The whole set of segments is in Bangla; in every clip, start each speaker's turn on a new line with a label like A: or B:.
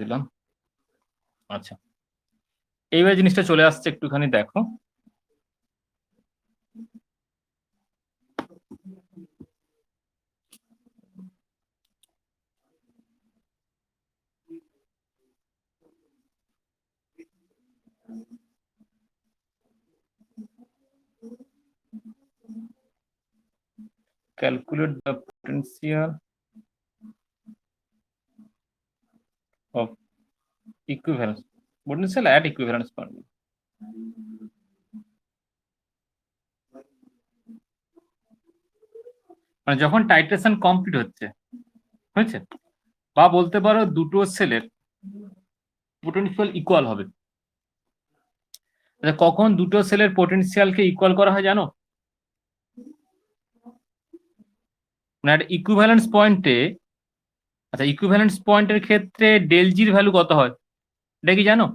A: দিলাম। আচ্ছা, এইবার জিনিসটা চলে আসছে, একটুখানি দেখো। Calculate the potential of equivalence potential at equivalence point. মানে যখন টাইট্রেশন কমপ্লিট হচ্ছে, হয়েছে, বা বলতে পারো দুটো সেলের পোটেনশিয়াল ইকুয়াল হবে। কখন দুটো সেলের পোটেনশিয়ালকে ইকুয়াল করা হয় জানো? মানে একটা ইকুইভ্যালেন্স পয়েন্টে, আচ্ছা ইকুইভ্যালেন্স পয়েন্টের ক্ষেত্রে ডেল জির ভ্যালু কত হয় এটা কি জানো?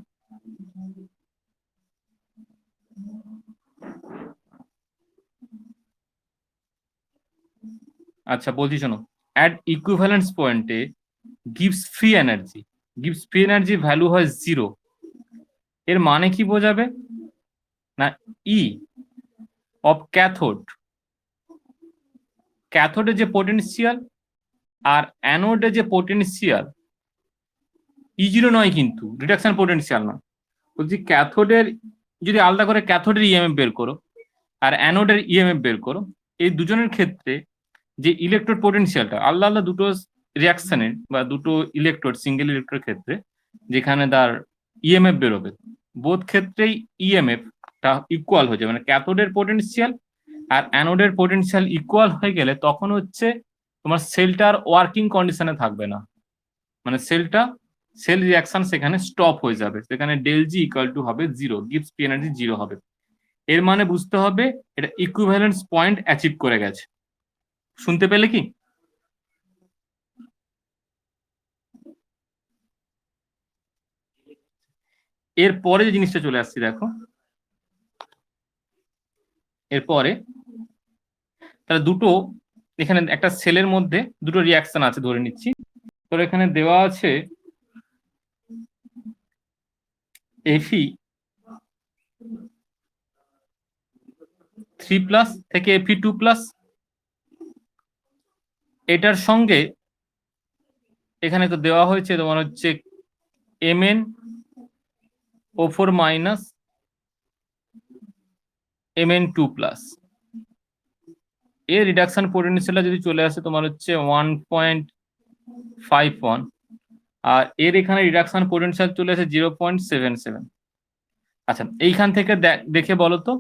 A: আচ্ছা বলছি শোনো, অ্যাট ইকুইভ্যালেন্স পয়েন্টে গিভস ফ্রি এনার্জি ভ্যালু হয় 0। এর মানে কি বোঝাবে না, ই অফ ক্যাথোডের যে পোটেনশিয়াল আর অ্যানোডের যে পোটেনশিয়াল E0 নয়, কিন্তু রিডাকশন পোটেনশিয়াল নয়। বলছি ক্যাথোডের যদি আলাদা করে ক্যাথোডের ইএমএফ বের করো আর অ্যানোডের ইএমএফ বের করো, এই দুজনের ক্ষেত্রে যে ইলেকট্রোড পোটেনশিয়ালটা আলাদা আলাদা দুটো রিয়াকশনের বা দুটো ইলেকট্রোড সিঙ্গেল ইলেকট্রোড ক্ষেত্রে যেখানে তার ইএমএফ বেরোবে, বোধ ক্ষেত্রেই ইএমএফটা ইকুয়াল হয়ে যাবে। মানে ক্যাথোডের পোটেনশিয়াল আর অ্যানোডের পোটেনশিয়াল ইকুয়াল হয়ে গেলে তখন হচ্ছে তোমার সেলটার ওয়ার্কিং কন্ডিশনে থাকবে না, মানে সেল রিয়াকশন সেখানে স্টপ হয়ে যাবে, সেখানে ডেল জি ইকুয়াল টু হবে 0, গিভস ফ্রি এনার্জি 0 হবে। এর মানে বুঝতে হবে এটা ইকুইভ্যালেন্স পয়েন্ট অ্যাচিভ করে গেছে। শুনতে পেলে কি? এরপরে যে জিনিসটা চলে আসছে দেখো, এরপরে তাহলে দুটো, এখানে একটা সেলের মধ্যে দুটো রিয়াকশন আছে ধরে নিচ্ছি। তো এখানে দেওয়া আছে Fe 3+ থেকে Fe 2+, এটার সঙ্গে এখানে তো দেওয়া হয়েছে তোমার হচ্ছে MnO4 মাইনাস Mn2+। এর রিডাকশন পোটেনশিয়ালটা যদি চলে আসে তোমার হচ্ছে 1.51, আর এর এখানে রিডাকশন পোটেনশিয়াল চলে আসে 0.77। আচ্ছা এইখান থেকে দেখে বলো তো,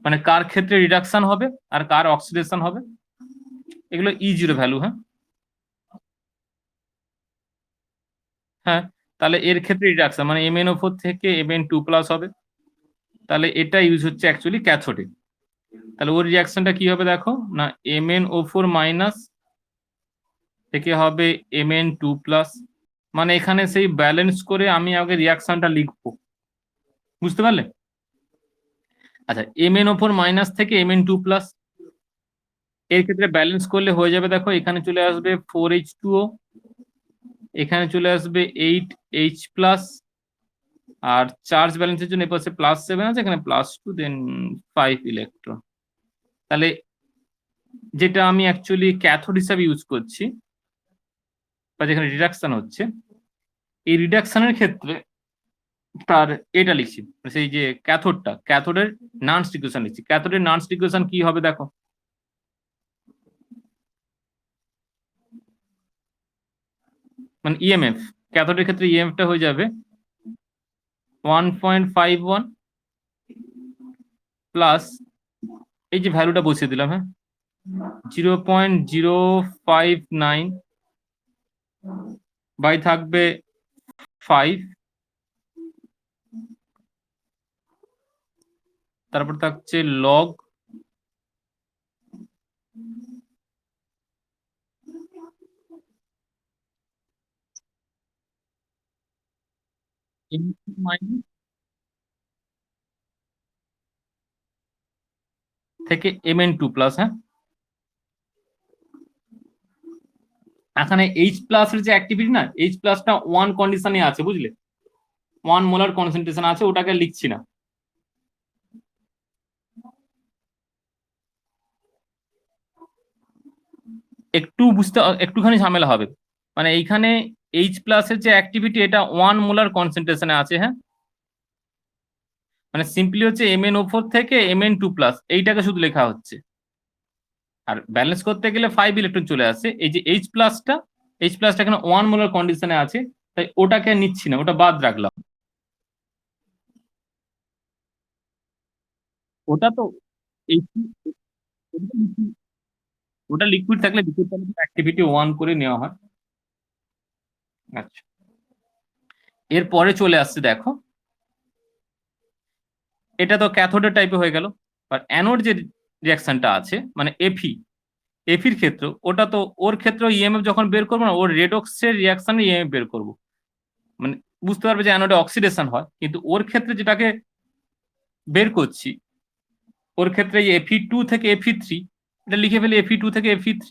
A: মানে কার ক্ষেত্রে রিডাকশন হবে আর কার অক্সিডেশন হবে? এগুলো E0 ভ্যালু। হ্যাঁ হ্যাঁ, তাহলে এর ক্ষেত্রে রিডাকশন মানে MnO4 থেকে Mn2+ হবে। তাহলে এটা ইউজ হচ্ছে অ্যাকচুয়ালি ক্যাথোডে। তাহলে ওর রিয়াকশনটা কি হবে দেখো না, MnO4 মাইনাস থেকে হবে Mn2+। মানে এখানে সেই ব্যালেন্স করে আমি আগে রিয়াকশনটা লিখবো, বুঝতে পারলে? আচ্ছা MnO4 মাইনাস থেকে Mn2+, এর ক্ষেত্রে ব্যালেন্স করলে হয়ে যাবে দেখো, এখানে চলে আসবে 4H2O, এখানে চলে আসবে 8H+, আর চার্জ ব্যালেন্সের জন্য এপাশে +7 আছে, এখানে +2, দেন 5 ইলেকট্রন। তাহলে যেটা আমি অ্যাকচুয়ালি ক্যাথোড হিসাবে ইউজ করছি বা যেখানে রিডাকশন হচ্ছে, এই রিডাকশনের ক্ষেত্রে তার এটা লিখছি, সেই যে ক্যাথোডের নান্স ইকুয়েশন লিখছি। ক্যাথোডের নান্স ইকুয়েশন কি হবে দেখো, মানে ইএমএফ, ক্যাথোডের ক্ষেত্রে ইএমএফটা হয়ে যাবে 1.51 প্লাস এই যে ভ্যালুটা বসিয়ে দিলাম, হ্যাঁ 0.059 বাই থাকবে 5, তারপর থাকছে লগ মাইনাস থেকে Mn2+। হ্যাঁ এখানে এইচ প্লাস এর যে অ্যাক্টিভিটি না, এইচ প্লাসটা 1 কন্ডিশনে আছে, বুঝলে, 1 মোলার কনসেন্ট্রেশন আছে, ওটাকে লিখছি না। একটু বুঝতে একটুখানি ঝামেলা হবে, মানে এইখানে এইচ প্লাস এর যে অ্যাক্টিভিটি এটা 1 মোলার কনসেন্ট্রেশনে আছে, হ্যাঁ, মানে সিম্পলি হচ্ছে MnO4 থেকে Mn2+ এইটাকে শুধু লেখা হচ্ছে। আর ব্যালেন্স করতে গেলে 5 ইলেকট্রন চলে আসছে, এই যে এইচ প্লাসটা এখানে 1 মোলার কন্ডিশনে আছে, তাই ওটাকে নিচ্ছি না, ওটা বাদ রাখলাম। ওটা তো এই ওটা লিকুইড থাকলে লিকুইড অ্যাক্টিভিটি 1 করে নেওয়া হয়। আচ্ছা, এরপরে চলে আসছে দেখো, এটা তো ক্যাথোডের টাইপে হয়ে গেল। আর অ্যানোড যে রিয়াকশনটা আছে মানে এফির ক্ষেত্রে, ওটা তো ওর ক্ষেত্রে ইএমএফ যখন বের করবো না, ওর রেডক্সের রিয়াকশনে ইএমএফ বের করবো, মানে বুঝতে পারবে যে অ্যানোডে অক্সিডেশন হয়, কিন্তু ওর ক্ষেত্রে যেটাকে বের করছি, ওর ক্ষেত্রে Fe2 থেকে Fe3, এটা লিখে ফেলি Fe2 থেকে Fe3,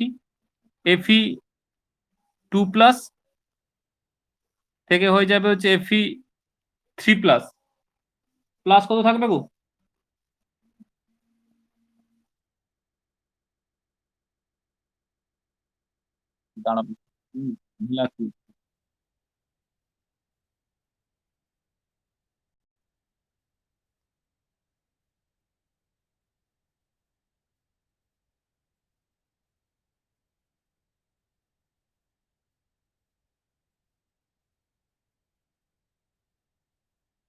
A: Fe2+ থেকে হয়ে যাবে হচ্ছে Fe3+, প্লাস কত থাকবে গো? দাঁড়াবো। মিলাচ্ছি।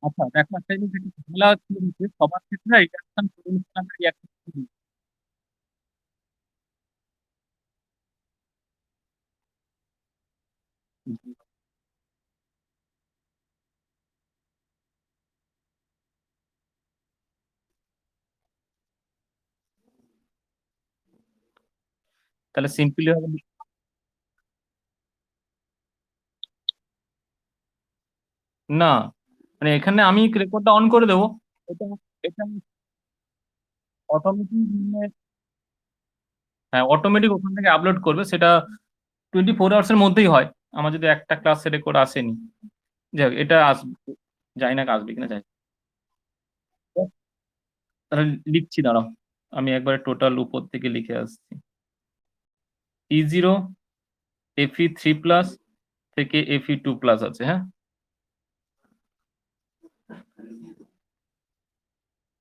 A: আচ্ছা দেখো, একটা জিনিস একটু ঝামেলা কি হচ্ছে, সবার ক্ষেত্রে রিয়াকশন পটেনশিয়াল আমরা রিয়াকশন করি। তাহলে সিম্পলি হবে না, মানে এখানে আমি রেকর্ডটা অন করে দেবো, এটা এটা অটোমেটিক, হ্যাঁ অটোমেটিক ওখান থেকে আপলোড করবে, সেটা 24 আওয়ার্সের মধ্যেই হয়। আমার যদি একটা ক্লাসের রেকর্ড আসেনি, যাই হোক, এটা আসবে, জানি না আসবে কিনা, যাই হোক। তাহলে লিখছি, দাঁড়াও, আমি একবারে টোটাল উপর থেকে লিখে আসছি। E0 Fe3+ থেকে Fe2+ আছে, হ্যাঁ,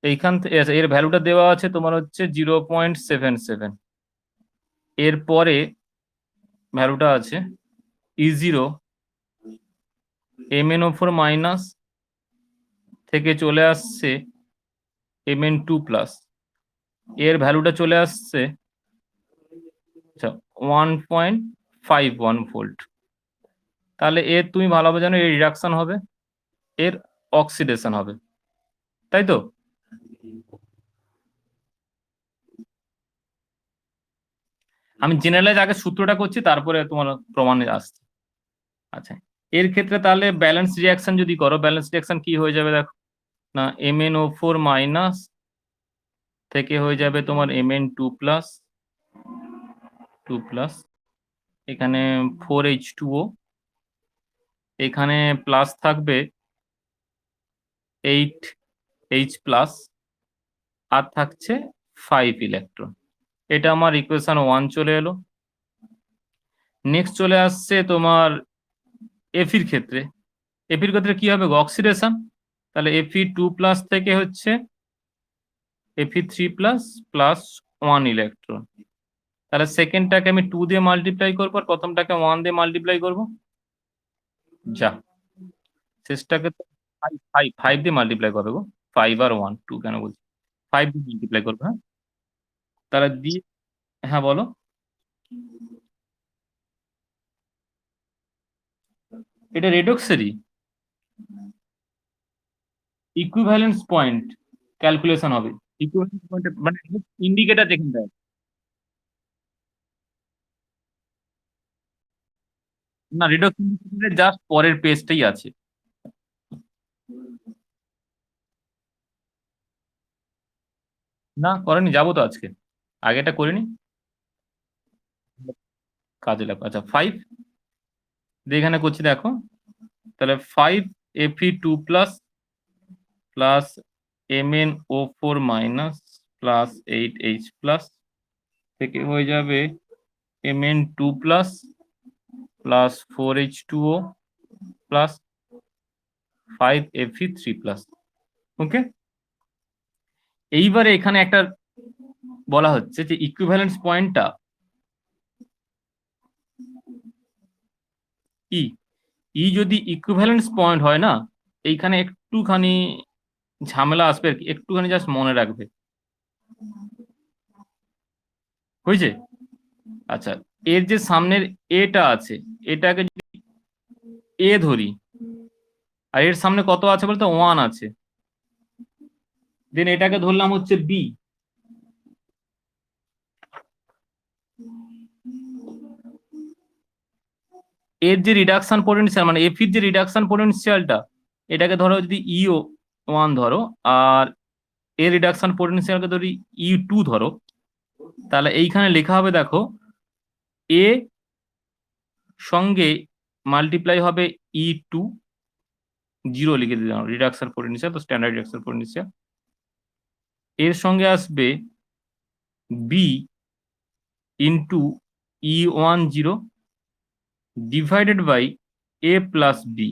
A: এইখান থেকে আচ্ছা, এর ভ্যালুটা দেওয়া আছে তোমার হচ্ছে 0.77। এরপরে ভ্যালুটা আছে E0 MnO4- থেকে চলে আসছে Mn2+, এর ভ্যালুটা চলে আসছে আচ্ছা 1.51 ভোল্ট। তাহলে এর তুমি ভালোভাবে জানো এর রিডাকশন হবে, এর অক্সিডেশন হবে, তাই তো? আমি জেনারেলাইজ আগে সূত্রটা করছি, তারপরে তোমার প্রমাণে আসছে। আচ্ছা, এর ক্ষেত্রে তাহলে ব্যালেন্স রিয়াকশন যদি করো, ব্যালেন্স রিয়াকশন কি হয়ে যাবে দেখো না, MnO4- থেকে হয়ে যাবে তোমার Mn2+, এখানে 4H2O, এখানে প্লাস থাকবে 8H+, আর থাকছে 5 ইলেকট্রন। এটা আমার ইকুয়েশন 1 চলে এলো। নেক্সট চলে আসছে তোমার এফির ক্ষেত্রে, এফির ক্ষেত্রে কি হবে, অক্সিডেশন, তাহলে Fe2+ থেকে হচ্ছে Fe3+ +1 ইলেকট্রন। তাহলে সেকেন্ডটাকে আমি 2 দিয়ে মাল্টিপ্লাই করবো, আর প্রথমটাকে 1 দিয়ে মাল্টিপ্লাই করবো, যা শেষটাকে তো 5 দিয়ে মাল্টিপ্লাই করবো গো, 5 আর 1 2 কেন বলছি, 5 দিয়ে মাল্টিপ্লাই করবো, হ্যাঁ, তাহলে দিয়ে, হ্যাঁ বলো। এটা রেডক্সেরই ইকুইভ্যালেন্স পয়েন্ট ক্যালকুলেশন হবে, ইকুইভ্যালেন্স পয়েন্ট মানে ইন্ডিকেটর যেখানটা আছে। না, রিডক্স ইন্ডিকেটরের জাস্ট পরের পেজটাই আছে। না করেনি, যাবো তো আজকে, আগেটা করিনি। কাজে লাগবে। আচ্ছা 5 এখানে করছি দেখো, তাহলে 5 Fe2 plus plus MnO4 minus plus 8H plus থেকে হয়ে যাবে Mn2 plus plus 4H2O plus 5Fe3 plus. Okay, এইবারে এখানে একটা বলা হচ্ছে যে ইকুইভ্যালেন্স পয়েন্টটা ই যদি ইকুইভ্যালেন্স পয়েন্ট হয় না, এইখানে একটুখানি ঝামেলা আসবে আর কি, একটুখানি জাস্ট মনে রাখবে, হয়েছে? আচ্ছা, এর যে সামনের এটা আছে, এটাকে যদি এ ধরি, আর এর সামনে কত আছে বলতে 1 আছে, দেন এটাকে ধরলাম হচ্ছে বি। এর যে রিডাকশন পোটেনশিয়াল মানে এফ এর যে রিডাকশন পোটেনশিয়ালটা, এটাকে ধরো যদি ইও 1 ধরো, আর এর রিডাকশন পোটেনশিয়ালকে ধরি E2 ধরো, তাহলে এইখানে লেখা হবে দেখো এ সঙ্গে মাল্টিপ্লাই হবে E2, 0 লিখে দিলাম রিডাকশন পোটেনশিয়াল, তো স্ট্যান্ডার্ড রিডাকশন পোটেনশিয়াল। এর সঙ্গে আসবে B into E10 divided by A plus B.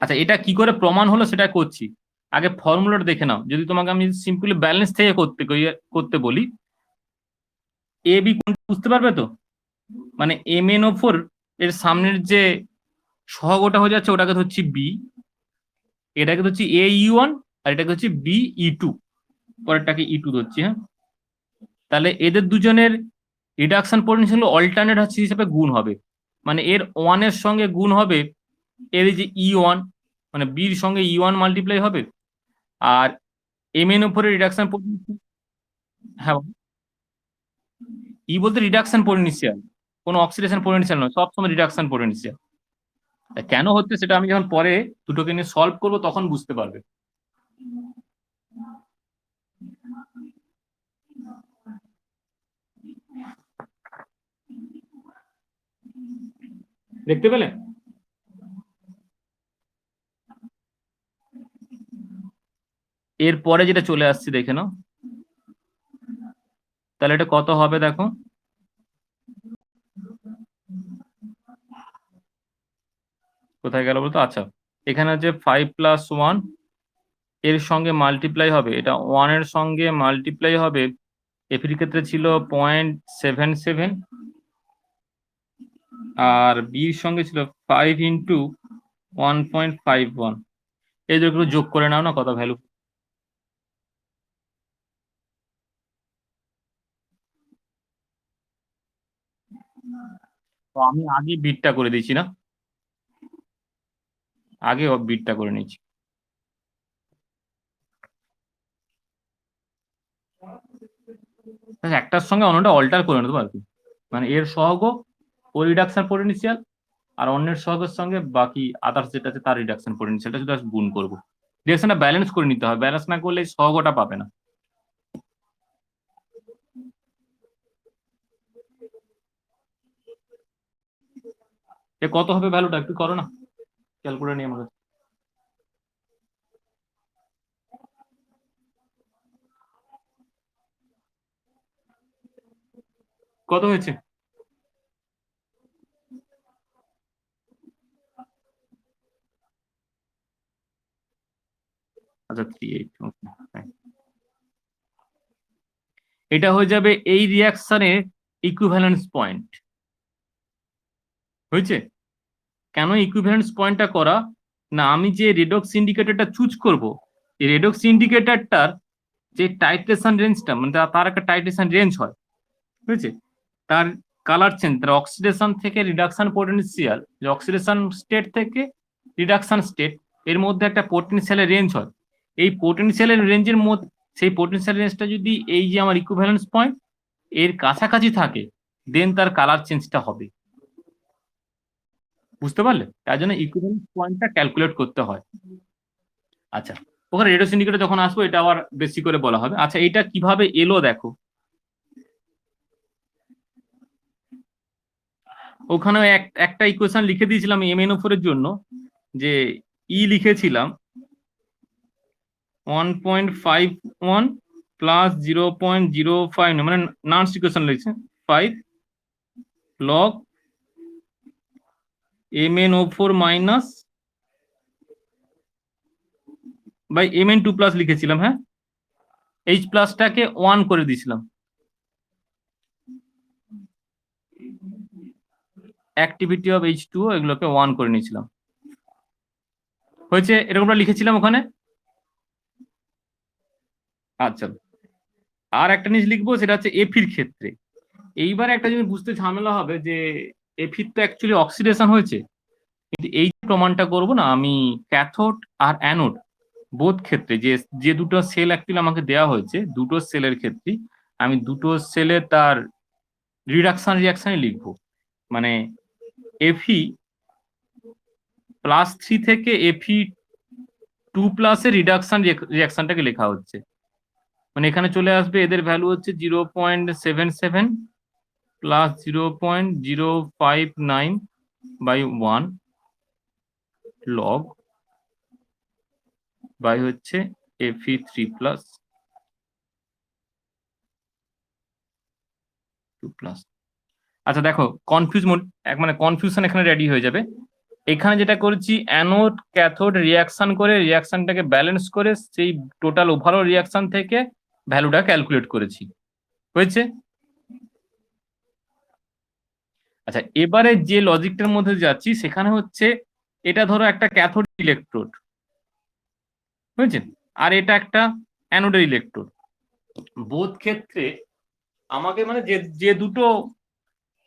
A: আচ্ছা, এটা কি করে প্রমাণ হলো সেটা করছি, আগে ফর্মুলাটা দেখে নাও। যদি তোমাকে আমি সিম্পলি ব্যালেন্স থেকে করতে বলি, এ বি বুঝতে পারবে তো? মানে MnO4 এর সামনের যে সহগটা হয়ে যাচ্ছে ওটাকে ধরছি বি, এটাকে ধরছি AE1, আর এটাকে হচ্ছে BE2, পরেরটাকে E2 ধরছি। হ্যাঁ, তাহলে এদের দুজনের রিডাকশন পোটেনশিয়াল অল্টারনেট হচ্ছে হিসেবে গুণ হবে, মানে এর 1 এর সঙ্গে গুণ হবে এর যে E1, মানে বির সঙ্গে E1 মাল্টিপ্লাই হবে, আর MnO4 এর রিডাকশন পোটেনশিয়াল। হ্যাঁ, ই বলতে রিডাকশন পোটেনশিয়াল, কোনো অক্সিডেশন পোটেনশিয়াল নয়, সবসময় রিডাকশন পোটেনশিয়াল। কেন হচ্ছে সেটা আমি যখন পরে দুটোকে নিয়ে সলভ করবো তখন বুঝতে পারবে। দেখতে পেলে? এরপরে যেটা চলে আসছে দেখে নাও, তাহলে এটা কত হবে দেখো, কোথায় গেল বলতো? আচ্ছা, এখানে হচ্ছে 5+1 এর সঙ্গে মাল্টিপ্লাই হবে, এটা 1 এর সঙ্গে মাল্টিপ্লাই হবে, এফির ক্ষেত্রে ছিল 0.77, আর বির সঙ্গে ছিল 5 ইন্টু 1.51। এই দুটো যোগ করে নাও না, কত ভ্যালু। তো আমি আগে বিটটা করে দিচ্ছি না, আগে বিটটা করে নিচ্ছি। আচ্ছা, একটার সঙ্গে অন্যটা অল্টার করে নেবো আর কি, মানে এর সহগ ও রিডাকশন পোটেনশিয়াল, আর অন্যের সহগের সঙ্গে বাকি আদার্স যেটা আছে তার রিডাকশন পোটেনশিয়ালটা শুধু গুণ করবো। রিডাকশনটা ব্যালেন্স করে নিতে হবে, ব্যালেন্স না করলে এই সহগটা পাবে না। এ কত হবে ভ্যালুটা একটু করো না, ক্যালকুলেটর নিয়ে আমাকে। কত হয়েছে? আচ্ছা 38। এটা হয়ে যাবে এই রিয়াকশনের ইকুইভ্যালেন্স পয়েন্ট। হয়েছে? কেন ইকুইভ্যালেন্স পয়েন্টটা করা, না আমি যে রেডক্স ইন্ডিকেটরটা চুজ করব, এই রেডক্স ইন্ডিকেটরটার যে টাইট্রেশন রেঞ্জটা, মানে তার একটা টাইট্রেশন রেঞ্জ হয়, বুঝেছে? তার কালার চেঞ্জ, তার অক্সিডেশন থেকে রিডাকশন পোটেনশিয়াল, যে অক্সিডেশন স্টেট থেকে রিডাকশন স্টেট, এর মধ্যে একটা পোটেনশিয়ালের রেঞ্জ হয়। এই পোটেনশিয়ালের রেঞ্জের মধ্যে, সেই পোটেনশিয়াল রেঞ্জটা যদি এই যে আমার ইকুইভ্যালেন্স পয়েন্ট এর কাছাকাছি থাকে, দেন তার কালার চেঞ্জটা হবে। বুঝতে পারলে? তার জন্য ইকুইভ্যালেন্স পয়েন্টটা ক্যালকুলেট করতে হয়। আচ্ছা, ওখানে রেডিও সিন্ডিকেটে যখন আসবো এটা আবার বেশি করে বলা হবে। আচ্ছা, এটা কিভাবে এলো দেখো, ওখানে একটা ইকুয়েশন লিখে দিয়েছিলাম MnO4 এর জন্য, যে লিখেছিলাম 1.51 প্লাস 0.05, মানে নার্স ইকুয়েশন লিখছে 5 log MnO4 minus by Mn2 plus লিখেছিলাম। হ্যাঁ, H প্লাসটাকে 1 করে দিয়েছিলাম, অ্যাক্টিভিটি অফ H2O এগুলোকে 1 করে নিয়েছিলাম। হয়েছে, এরকমটা লিখেছিলাম ওখানে। আচ্ছা, আর একটা জিনিস লিখবো, সেটা হচ্ছে এফির ক্ষেত্রে। এইবার একটা জিনিস বুঝতে ঝামেলা হবে যে এফির তো অ্যাকচুয়ালি অক্সিডেশন হয়েছে, কিন্তু এই প্রমাণটা করব না আমি ক্যাথোড আর অ্যানোড বোধ ক্ষেত্রে, যে যে দুটো সেল অ্যাকচুয়ালি আমাকে দেওয়া হয়েছে, দুটো সেলের ক্ষেত্রে আমি দুটো সেলে তার রিডাকশন রিয়াকশানে লিখবো। মানে এফি +3 থেকে Fe2 প্লাসের রিডাকশন রিয়াকশনটাকে লেখা হচ্ছে। মানে এখানে চলে আসবে, এদের ভ্যালু হচ্ছে 0.77 প্লাস 0.059 বাই 1 লগ বাই হচ্ছে Fe3 প্লাস 2 প্লাস। আচ্ছা দেখো, মানে কনফিউশন এখানে রেডি হয়ে যাবে। এখানে যেটা করেছি, অ্যানোড ক্যাথোড রিয়াকশন করে রিয়াকশনটাকে ব্যালেন্স করে সেই টোটাল ওভারঅল রিয়াকশন থেকে ভ্যালুটা ক্যালকুলেট করেছি। হয়েছে? আচ্ছা, এবারে যে লজিকটার মধ্যে যাচ্ছি সেখানে হচ্ছে, এটা ধরো একটা ক্যাথোড ইলেকট্রোড, বুঝছেন, আর এটা একটা অ্যানোডের ইলেকট্রোড। বোধ ক্ষেত্রে আমাকে মানে যে যে দুটো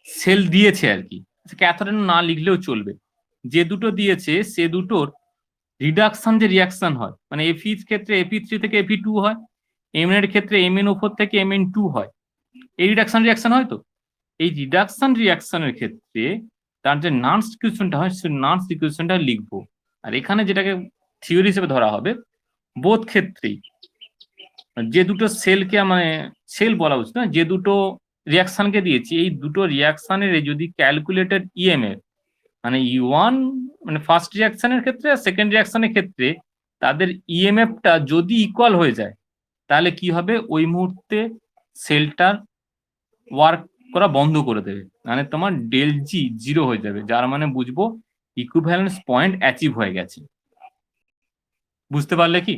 A: সেল দিয়েছে আর কি, ক্যাথোড না লিখলেও চলবে, যে দুটো দিয়েছে সে দুটোর রিডাকশন যে রিয়াকশন হয়, মানে এফি ক্ষেত্রে Fe3 থেকে Fe2 হয়, Mn এর ক্ষেত্রে MnO4 থেকে Mn2 হয়, এই রিডাকশন রিয়াকশন হয়। তো এই রিডাকশন রিয়াকশনের ক্ষেত্রে তার যে নার্স ইকুয়েশনটা হয়, সেই নার্স ইকুয়েশনটা লিখবো। আর এখানে যেটাকে থিওরি হিসেবে ধরা হবে, বোধ ক্ষেত্রেই যে দুটো সেলকে মানে সেল বলা উচিত না, যে দুটো রিয়াকশনকে দিয়েছি, এই দুটো রিয়াকশনের যদি ক্যালকুলেটেড ইএমএফ, মানে E1 মানে ফার্স্ট রিয়াকশনের ক্ষেত্রে আর সেকেন্ড রিয়াকশনের ক্ষেত্রে তাদের ইএমএফটা যদি ইকুয়াল হয়ে যায়, তাহলে কি হবে, ওই মুহূর্তে সেলটার ওয়ার্ক করা বন্ধ করে দেবে, মানে তোমার ডেল জি 0 হয়ে যাবে, যার মানে বুঝবো ইকুইভ্যালেন্স পয়েন্ট অ্যাচিভ হয়ে গেছে। বুঝতে পারলে কি?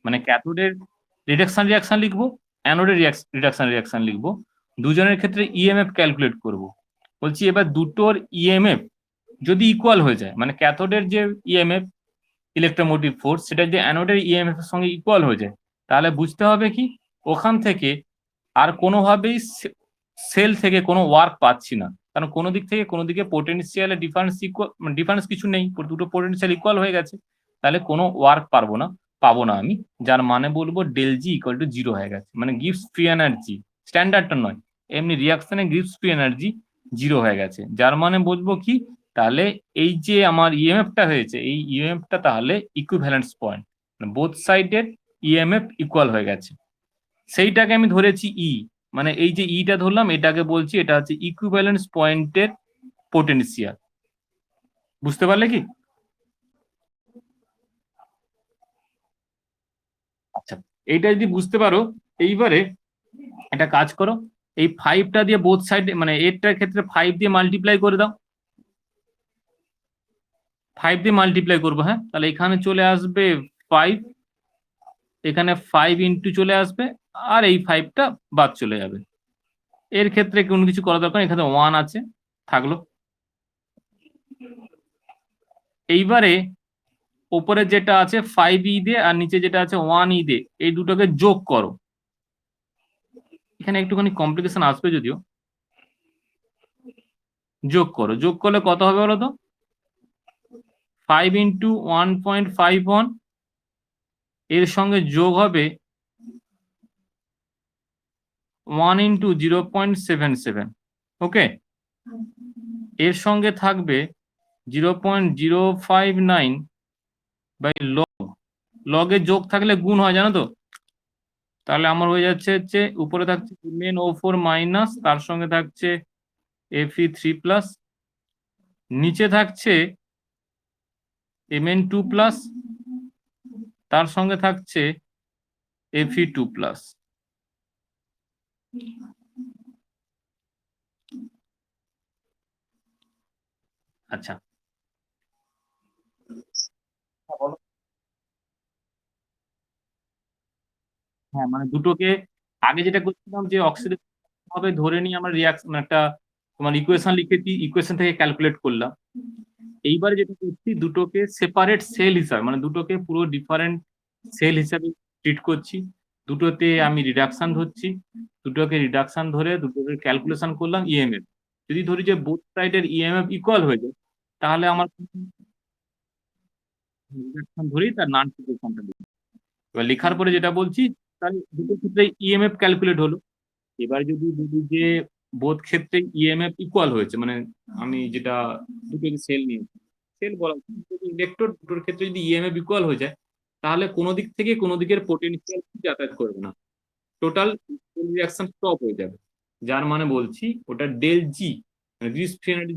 A: মানে ক্যাথোডের রিডাকশন রিয়াকশন লিখবো, অ্যানোডের রিডাকশন রিয়াকশন লিখবো, দুজনের ক্ষেত্রে ইএমএফ ক্যালকুলেট করব। বলছি এবার দুটোর ইএমএফ যদি ইকুয়াল হয়ে যায়, মানে ক্যাথোডের যে ইএমএফ ইলেকট্রোমোটিভ ফোর্স, সেটা যদি অ্যানোডের ইএমএফ এর সঙ্গে ইকুয়াল হয়ে যায়, তাহলে বুঝতে হবে কি, ওখান থেকে আর কোনোভাবেই সেল থেকে কোনো ওয়ার্ক পাচ্ছি না, কারণ কোনো দিক থেকে কোনো দিকে পোটেনশিয়ালের ডিফারেন্স কিছু নেই, দুটো পোটেনশিয়াল ইকুয়াল হয়ে গেছে, তাহলে কোনো ওয়ার্ক পাবো না আমি, যার মানে বলবো ডেল জি ইকুয়াল টু 0 হয়ে গেছে, মানে গিভস ফ্রি এনার্জি, স্ট্যান্ডার্ডটা নয়, এমনি রিয়াকশনে গিভস ফ্রি এনার্জি 0 হয়ে গেছে, যার মানে বলবো কি, তাহলে এই যে আমার ইএমএফটা হয়েছে, এই ইএমএফটা তাহলে ইকুইভ্যালেন্স পয়েন্ট, বোথ সাইডের ইএমএফ ইকুয়াল হয়ে গেছে, সেইটাকে আমি ধরেছি মানে এই যে টা ধরলাম, এটাকে বলছি এটা হচ্ছে ইকুইভ্যালেন্স পয়েন্টের পোটেনশিয়াল। বুঝতে পারলে কি? আচ্ছা, এইটা যদি বুঝতে পারো, এইবারে একটা কাজ করো, এই 5টা দিয়ে বোথ সাইড, মানে এটার ক্ষেত্রে 5 দিয়ে মাল্টিপ্লাই করে দাও, 5 দিয়ে মাল্টিপ্লাই করবো। হ্যাঁ, তাহলে এখানে চলে আসবে 5, এখানে 5 ইন্টু চলে আসবে, আর এই 5টা বাদ চলে যাবে। এর ক্ষেত্রে কোনো কিছু করা দরকার, এখানে 1 আছে, থাকলো। এইবারে উপরে যেটা আছে 5e দিয়ে, আর নিচে যেটা আছে 1e দিয়ে, এই দুটোকে যোগ করো। এখানে একটুখানি কমপ্লিকেশন আসবে যদিও, যোগ করো, যোগ করলে কত হবে বলো তো, 5 ইন্টু 1.51, এর সঙ্গে যোগ হবে 1 ইন্টু 0.77, ওকে, এর সঙ্গে থাকবে 0.059 বাই লগের যোগ থাকলে গুণ হয় জানো তো। তাহলে আমার হয়ে যাচ্ছে হচ্ছে উপরে থাকছে MnO4 মাইনাস, তার সঙ্গে থাকছে Fe3+, নিচে থাকছে Mn2+, তার সঙ্গে থাকছে Fe2+। আচ্ছা বলো। হ্যাঁ মানে দুটোকে আগে যেটা করছিলাম যে অক্সিডেশন ভাবে ধরে নিয়ে আমরা রিয়াকশন একটা তোমার ইকুয়েশন লিখেছি, ইকুয়েশন থেকে ক্যালকুলেট করলাম। এইবারে যেটা করছি দুটোকে সেপারেট সেল হিসাবে, মানে দুটোকে পুরো ডিফারেন্ট সেল হিসাবে ট্রিট করছি। দুটোতে আমি রিডাকশন ধরছি, দুটোকে রিডাকশন ধরে দুটোকে ক্যালকুলেশন করলাম ইএমএফ। যদি ধরি যে বোথ সাইডের ইএমএফ ইকুয়াল হয়ে যায়, তাহলে আমার রিডাকশন ধরেই তার নান ইকুয়েশনটা লিখি। এবার লেখার পরে যেটা বলছি, তাহলে দুটো ক্ষেত্রে ইএমএফ ক্যালকুলেট হলো। এবার যদি বলি যে বোধ ক্ষেত্রে ইএমএফ ইকুয়াল হয়েছে, মানে আমি যেটা দুটো সেল নিয়েছি, সেল বলা ইলেকট্রোড দুটোর ক্ষেত্রে যদি ইএমএফ ইকুয়াল হয়ে যায়, তাহলে কোনো দিক থেকে কোনো দিকের পোটেনশিয়াল যাতায়াত করবে না, টোটাল রিয়াকশন স্টপ হয়ে যাবে। যার মানে বলছি ওটা ডেল জি, মানে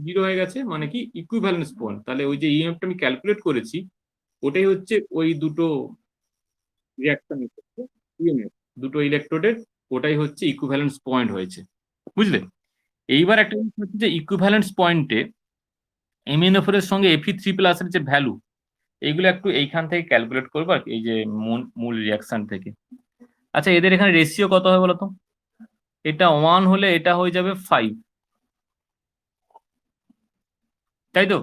A: জিরো হয়ে গেছে, মানে কি ইকুইভ্যালেন্স পয়েন্ট। তাহলে ওই যে ইএমএফটা আমি ক্যালকুলেট করেছি, ওটাই হচ্ছে ওই দুটো রিয়াকশন ইএমএফ, দুটো ইলেকট্রোডের, ওটাই হচ্ছে ইকুইভ্যালেন্স পয়েন্ট হয়েছে। বুঝলে? এইবার একটা জিনিস হচ্ছে যে ইকুইভ্যালেন্স পয়েন্টে MnO4 এর সঙ্গে Fe3+ এর যে ভ্যালু, এইগুলো একটু এইখান থেকে ক্যালকুলেট করবো আর কি, এই যে মূল রিয়াকশন থেকে। আচ্ছা এদের এখানে রেশিও কত হবে বলতো? এটা 1 হলে এটা হয়ে যাবে 5, তাই তো?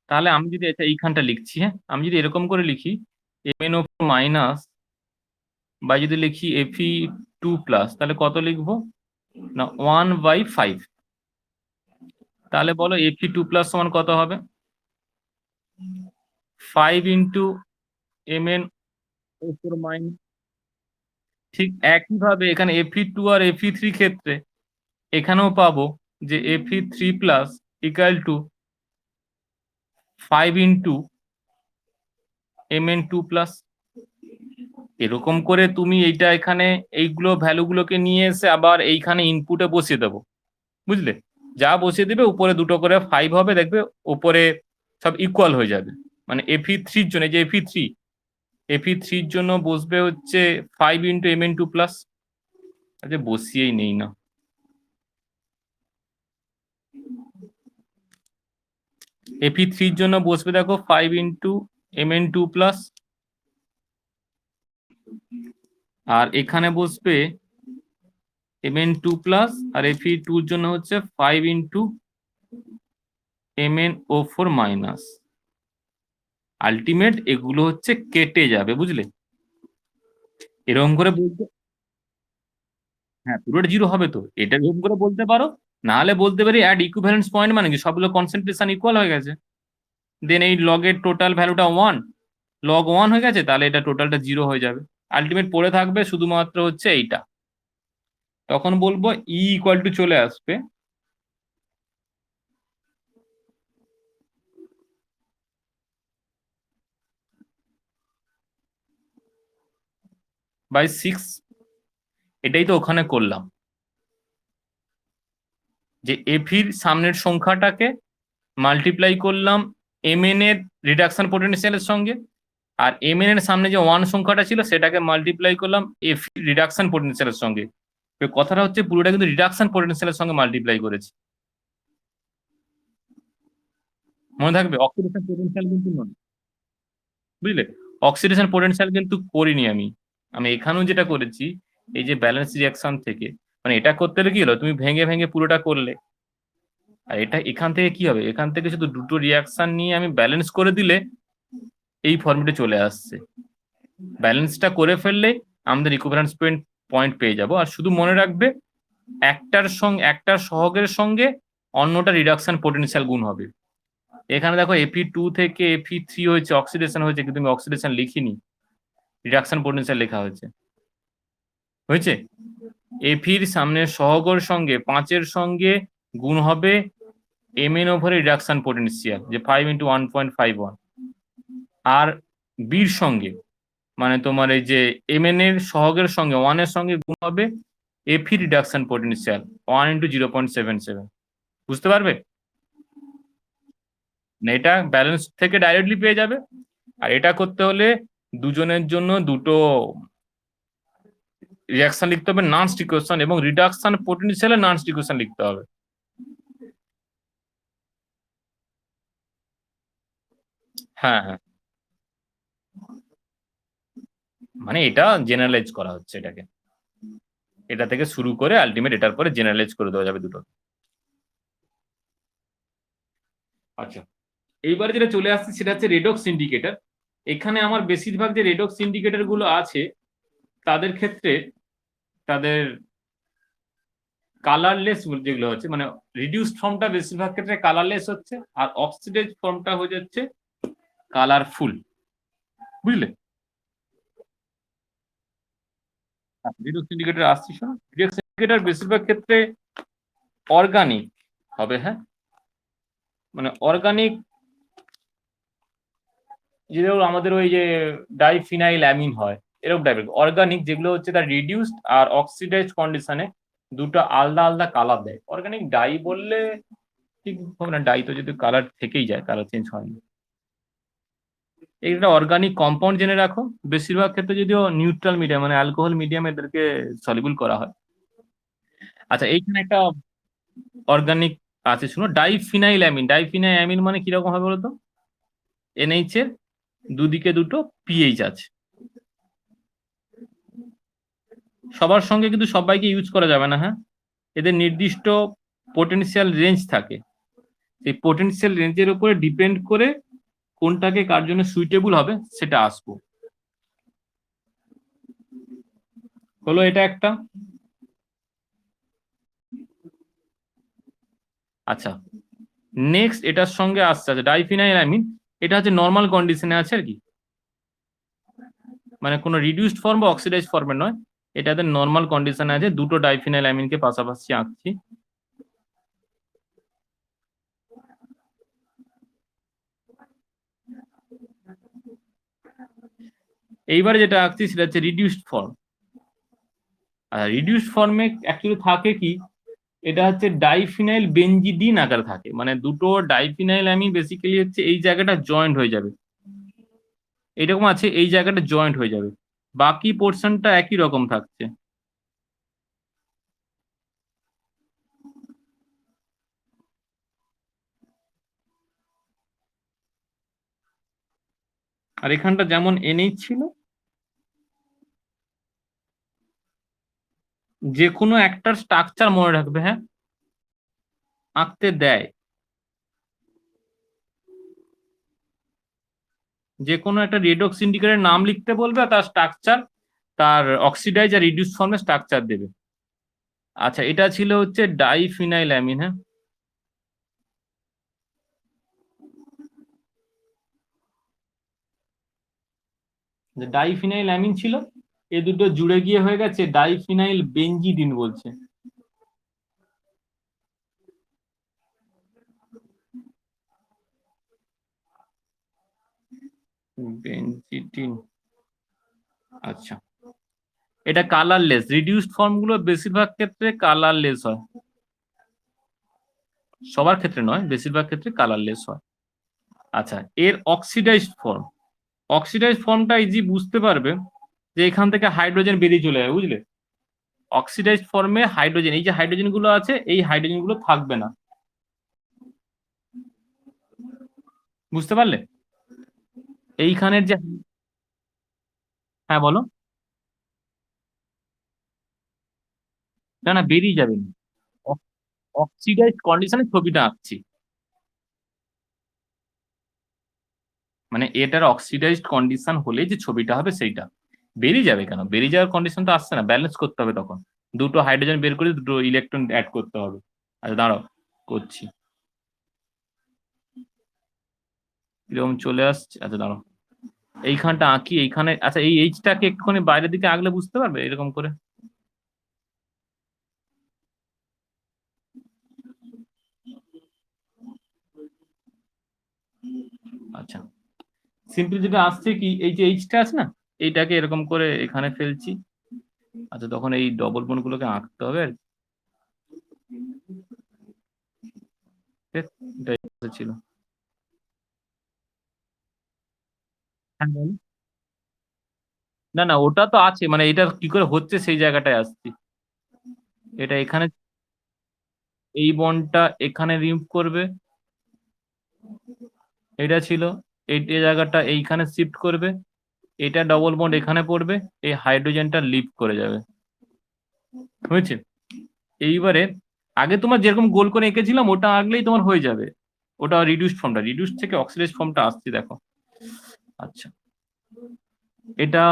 A: তাহলে আমি যদি এটা এইখানটা লিখছি, হ্যাঁ আমি যদি এরকম করে লিখি MnO4 মাইনাস, বা যদি লিখি Fe2+, তাহলে কত লিখবো না 1/5। তাহলে বলো Fe2+ সমান কত হবে? 5 ইন্টু MnO4 মাইনাস। ঠিক একইভাবে এখানে Fe2 আর Fe3 ক্ষেত্রে এখানেও পাবো যে Fe3+ equal to 5 into Mn2+। এরকম করে তুমি এইটা এখানে এইগুলো ভ্যালুগুলোকে নিয়ে এসে আবার এইখানে ইনপুটে বসিয়ে দেবো। বুঝলে? যা বসিয়ে দেবে উপরে দুটো করে 5 হবে, দেখবে উপরে সব ইকুয়াল হয়ে যাবে। মানে Fe3 জন্য, এই যে Fe3 জন্য বসবে হচ্ছে 5 ইন্টু Mn2+। আচ্ছা বসিয়েই নেই না, Fe3 জন্য বসবে দেখো 5 ইন্টু Mn2+, আর এখানে বসবে Mn2+, আর Fe2 জন্য হচ্ছে 5 ইন্টু MnO4 মাইনাস। আলটিমেট এগুলো হচ্ছে কেটে যাবে, বুঝলে? এরকম করে বলতে, হ্যাঁ পুরোটা জিরো হবে তো, এটা এরকম করে বলতে পারো। না হলে বলতে পারি অ্যাড ইকুইভ্যালেন্স পয়েন্ট, মানে কি সবগুলো কনসেন্ট্রেশন ইকুয়াল হয়ে গেছে, দেন এই লগের টোটাল ভ্যালুটা 1, লগ 1 হয়ে গেছে, তাহলে এটা টোটালটা জিরো হয়ে যাবে। আলটিমেট পড়ে থাকবে শুধুমাত্র হচ্ছে এইটা। তখন বলবো ই ইকুয়াল টু চলে আসবে বাই 6। এটাই তো ওখানে করলাম, যে এফির সামনের সংখ্যাটাকে মাল্টিপ্লাই করলাম Mn এর রিডাকশন পোটেনশিয়ালের সঙ্গে, আর Mn এর সামনে যে 1 সংখ্যাটা ছিল সেটাকে মাল্টিপ্লাই করলাম এফ রিডাকশন পোটেনশিয়ালের সঙ্গে। কথাটা হচ্ছে পুরোটা কিন্তু রিডাকশন পোটেনশিয়ালের সঙ্গে মাল্টিপ্লাই করেছি। মনে থাকবে অক্সিডেশন পোটেনশিয়াল কিন্তু নয়, বুঝলে? অক্সিডেশন পোটেনশিয়াল কিন্তু করিনি আমি। আমি এখানেও যেটা করেছি, এই যে ব্যালেন্স রিয়াকশন থেকে, মানে এটা করতে হলে কি হলো, তুমি ভেঙে ভেঙে পুরোটা করলে, আর এটা এখান থেকে কি হবে, এখান থেকে শুধু দুটো রিয়াকশন নিয়ে আমি ব্যালেন্স করে দিলে এই ফর্মেটে চলে আসছে। ব্যালেন্সটা করে ফেললে আমাদের ইকুইভ্যালেন্স পয়েন্ট পেয়ে যাব। আর শুধু মনে রাখবে একটার সহগের সঙ্গে অন্যটা রিডাকশন পোটেনশিয়াল গুণ হবে। এখানে দেখো Fe2 থেকে Fe3 হয়েছে, অক্সিডেশন হয়েছে, কিন্তু আমি অক্সিডেশন লিখিনি, রিডাকশন পোটেনশিয়াল লেখা হয়েছে। হয়েছে এফির সামনের সহগর সঙ্গে 5-এর সঙ্গে গুণ হবে Mn ওভার রিডাকশন পোটেনশিয়াল, যে 5 ইন্টু 1.51। আর বির সঙ্গে মানে তোমার এই যে এমএন এর সহগের সঙ্গে 1 এর সঙ্গে গুণ হবে এফি রিডাকশন পোটেনশিয়াল 1 ইন্টু 0.77। বুঝতে পারবে? না এটা ব্যালেন্স থেকে ডাইরেক্টলি পেয়ে যাবে। আর এটা করতে হলে দুজনের জন্য দুটো রিয়াকশন লিখতে হবে নন ইকুয়েশন, এবং রিডাকশন পোটেনশিয়ালে নন ইকুয়েশন লিখতে হবে। হ্যাঁ হ্যাঁ, মানে এটা জেনারেলাইজ করা হচ্ছে এটাকে, এটা থেকে শুরু করে আলটিমেট এটার পরে জেনারেলাইজ করে দেওয়া যাবে দুটো। আচ্ছা, এইবার যেটা চলে আসছে সেটা হচ্ছে রেডক্স ইন্ডিকেটর। এখানে আমার বেশিরভাগ যে রেডক্স ইন্ডিকেটর গুলো আছে তাদের ক্ষেত্রে তাদের কালারলেস যেগুলো হচ্ছে, মানে রিডিউসড ফর্মটা বেশিরভাগ ক্ষেত্রে কালারলেস হচ্ছে, আর অক্সিডাইজ ফর্মটা হয়ে যাচ্ছে কালারফুল। বুঝলে? রিডক্স ইন্ডিকেটর আসছি, শোনো, রিডক্স ইন্ডিকেটর বেশিরভাগ ক্ষেত্রে অর্গানিক হবে। হ্যাঁ, মানে অর্গানিক যেগুলো আমাদের ওই যে ডাইফিনাইল অ্যামিন হয় এরকম টাইপের অর্গানিক, যেগুলো হচ্ছে তার রিডিউসড আর অক্সিডাইজ কন্ডিশনে দুটো আলাদা আলাদা কালার দেয়। অর্গানিক ডাই বললে ঠিক হবে না, ডাই তো যদি কালার থেকেই যায়, কালার চেঞ্জ হয়নি। এইটা অর্গানিক কম্পাউন্ড জেনে রাখো। বেশিরভাগ ক্ষেত্রে যদিও নিউট্রাল মিডিয়াম মানে অ্যালকোহল মিডিয়াম এদেরকে সলিবল করা হয়। আচ্ছা, এইখানে একটা অর্গানিক আছে, শুনো, ডাইফিনাইল অ্যামিন। ডাইফিনাইল অ্যামিন মানে কিরকম হবে বলতো? এনএইচ এর দুদিকে দুটো পিএইচ আছে। সবার সঙ্গে কিন্তু সবাইকে ইউজ করা যাবে না। হ্যাঁ, এদের নির্দিষ্ট পোটেনশিয়াল রেঞ্জ থাকে। সেই পোটেনশিয়াল রেঞ্জের উপরে ডিপেন্ড করে কোনটাকে কার জন্য সুইটেবল হবে সেটা আসবো। হলো এটা একটা। আচ্ছা, নেক্সট এটার সঙ্গে আসছে আছে ডাইফিনাইল অ্যামিন। এটা হচ্ছে নর্মাল কন্ডিশনে আছে আর কি, মানে কোনো রিডিউসড ফর্ম বা অক্সিডাইজ ফর্মের নয়, এটাতে নর্মাল কন্ডিশনে আছে। দুটো ডাইফিনাইল অ্যামিনকে পাশাপাশি আঁকছি। এইবারে যেটা আঁকছি সেটা হচ্ছে রিডিউসড ফর্ম। আর রিডিউসড ফর্মে অ্যাকচুয়ালি থাকে কি, এটা হচ্ছে ডাইফিনাইল বেনজিডিন আকারে থাকে, মানে দুটো ডাইফিনাইল অ্যামিন বেসিক্যালি হচ্ছে এই জায়গাটা জয়েন্ট হয়ে যাবে, এরকম আছে, এই জায়গাটা জয়েন্ট হয়ে যাবে, বাকি পোর্শনটা একই রকম থাকছে। আর এখানটা যেমন এনএইচ ছিল, যে কোনো একটার স্ট্রাকচার মনে রাখবে। হ্যাঁ, আঁকতে দেয়, যে কোনো একটা রেডক্স ইন্ডিকেটরের নাম লিখতে বলবে আর তার স্ট্রাকচার, তার অক্সিডাইজ আর রিডিউস ফর্মে স্ট্রাকচার দেবে। আচ্ছা, এটা ছিল হচ্ছে ডাইফিনাইল অ্যামিন। হ্যাঁ, যে ডাইফিনাইল অ্যামিন ছিল, এ দুটো জুড়ে গিয়ে হয়ে গেছে ডাইফিনাইল বেনজিডিন বলছে। বেনজিডিন। আচ্ছা, এটা কালারলেস। রিডিউসড ফর্ম গুলো বেশিরভাগ ক্ষেত্রে কালারলেস হয়, সবার ক্ষেত্রে নয়, বেশিরভাগ ক্ষেত্রে কালারলেস হয়। আচ্ছা, এর অক্সিডাইজড ফর্ম, অক্সিডাইজড ফর্মটা ইজি বুঝতে পারবে, যে এখান থেকে হাইড্রোজেন বেরিয়ে চলে যাবে। বুঝলে? অক্সিডাইজড ফর্মে হাইড্রোজেন, এই যে হাইড্রোজেন গুলো আছে এই হাইড্রোজেন গুলো থাকবে না। বুঝতে পারলে? এইখানের যে, হ্যাঁ বলো। না না, বেরিয়ে যাবে না। অক্সিডাইজড কন্ডিশনে ছবিটা আঁকছি, মানে এটার অক্সিডাইজড কন্ডিশন হলে যে ছবিটা হবে সেইটা। বেরিয়ে যাবে কেন? বেরিয়ে যাওয়ার কন্ডিশন তো আসছে না, ব্যালেন্স করতে হবে তখন। দুটো হাইড্রোজেন বের করে দুটো ইলেকট্রন অ্যাড করতে হবে। আচ্ছা দাঁড়াও, করছি। এরকম চলে আসছে। আচ্ছা দাঁড়াও, এইখানটা আঁকি, এইখানে। আচ্ছা, এই এইচটাকে একটুখানি বাইরের দিকে আঁকলে বুঝতে পারবে এরকম করে। আচ্ছা, সিম্পলি যেটা আসছে কি, এই যে এইচটা আছে না, এইটাকে এরকম করে এখানে ফেলছি। আচ্ছা, তখন এই ডবল বন্ড গুলোকে আঁকতে হবে আর এটাই ছিল। হ্যাঁ বলো। না না, ওটা তো আছে, মানে এটা কি করে হচ্ছে সেই জায়গাটায় আসছি। এটা এখানে, এই বন্ডটা এখানে রিমুভ করবে, এটা ছিল, এই জায়গাটা এইখানে শিফট করবে, এটা ডবল বন্ড এখানে পড়বে, এই হাইড্রোজেনটা লিভ করে যাবে। হয়েছে। এইবারে আগে তোমার যেরকম গোল করে এঁকেছিলাম ওটা আঁকলেই তোমার হয়ে যাবে। ওটা রিডিউসড ফর্মটা, রিডিউস থেকে অক্সিডাইজ ফর্মটা আসছে দেখো। আচ্ছা, এটা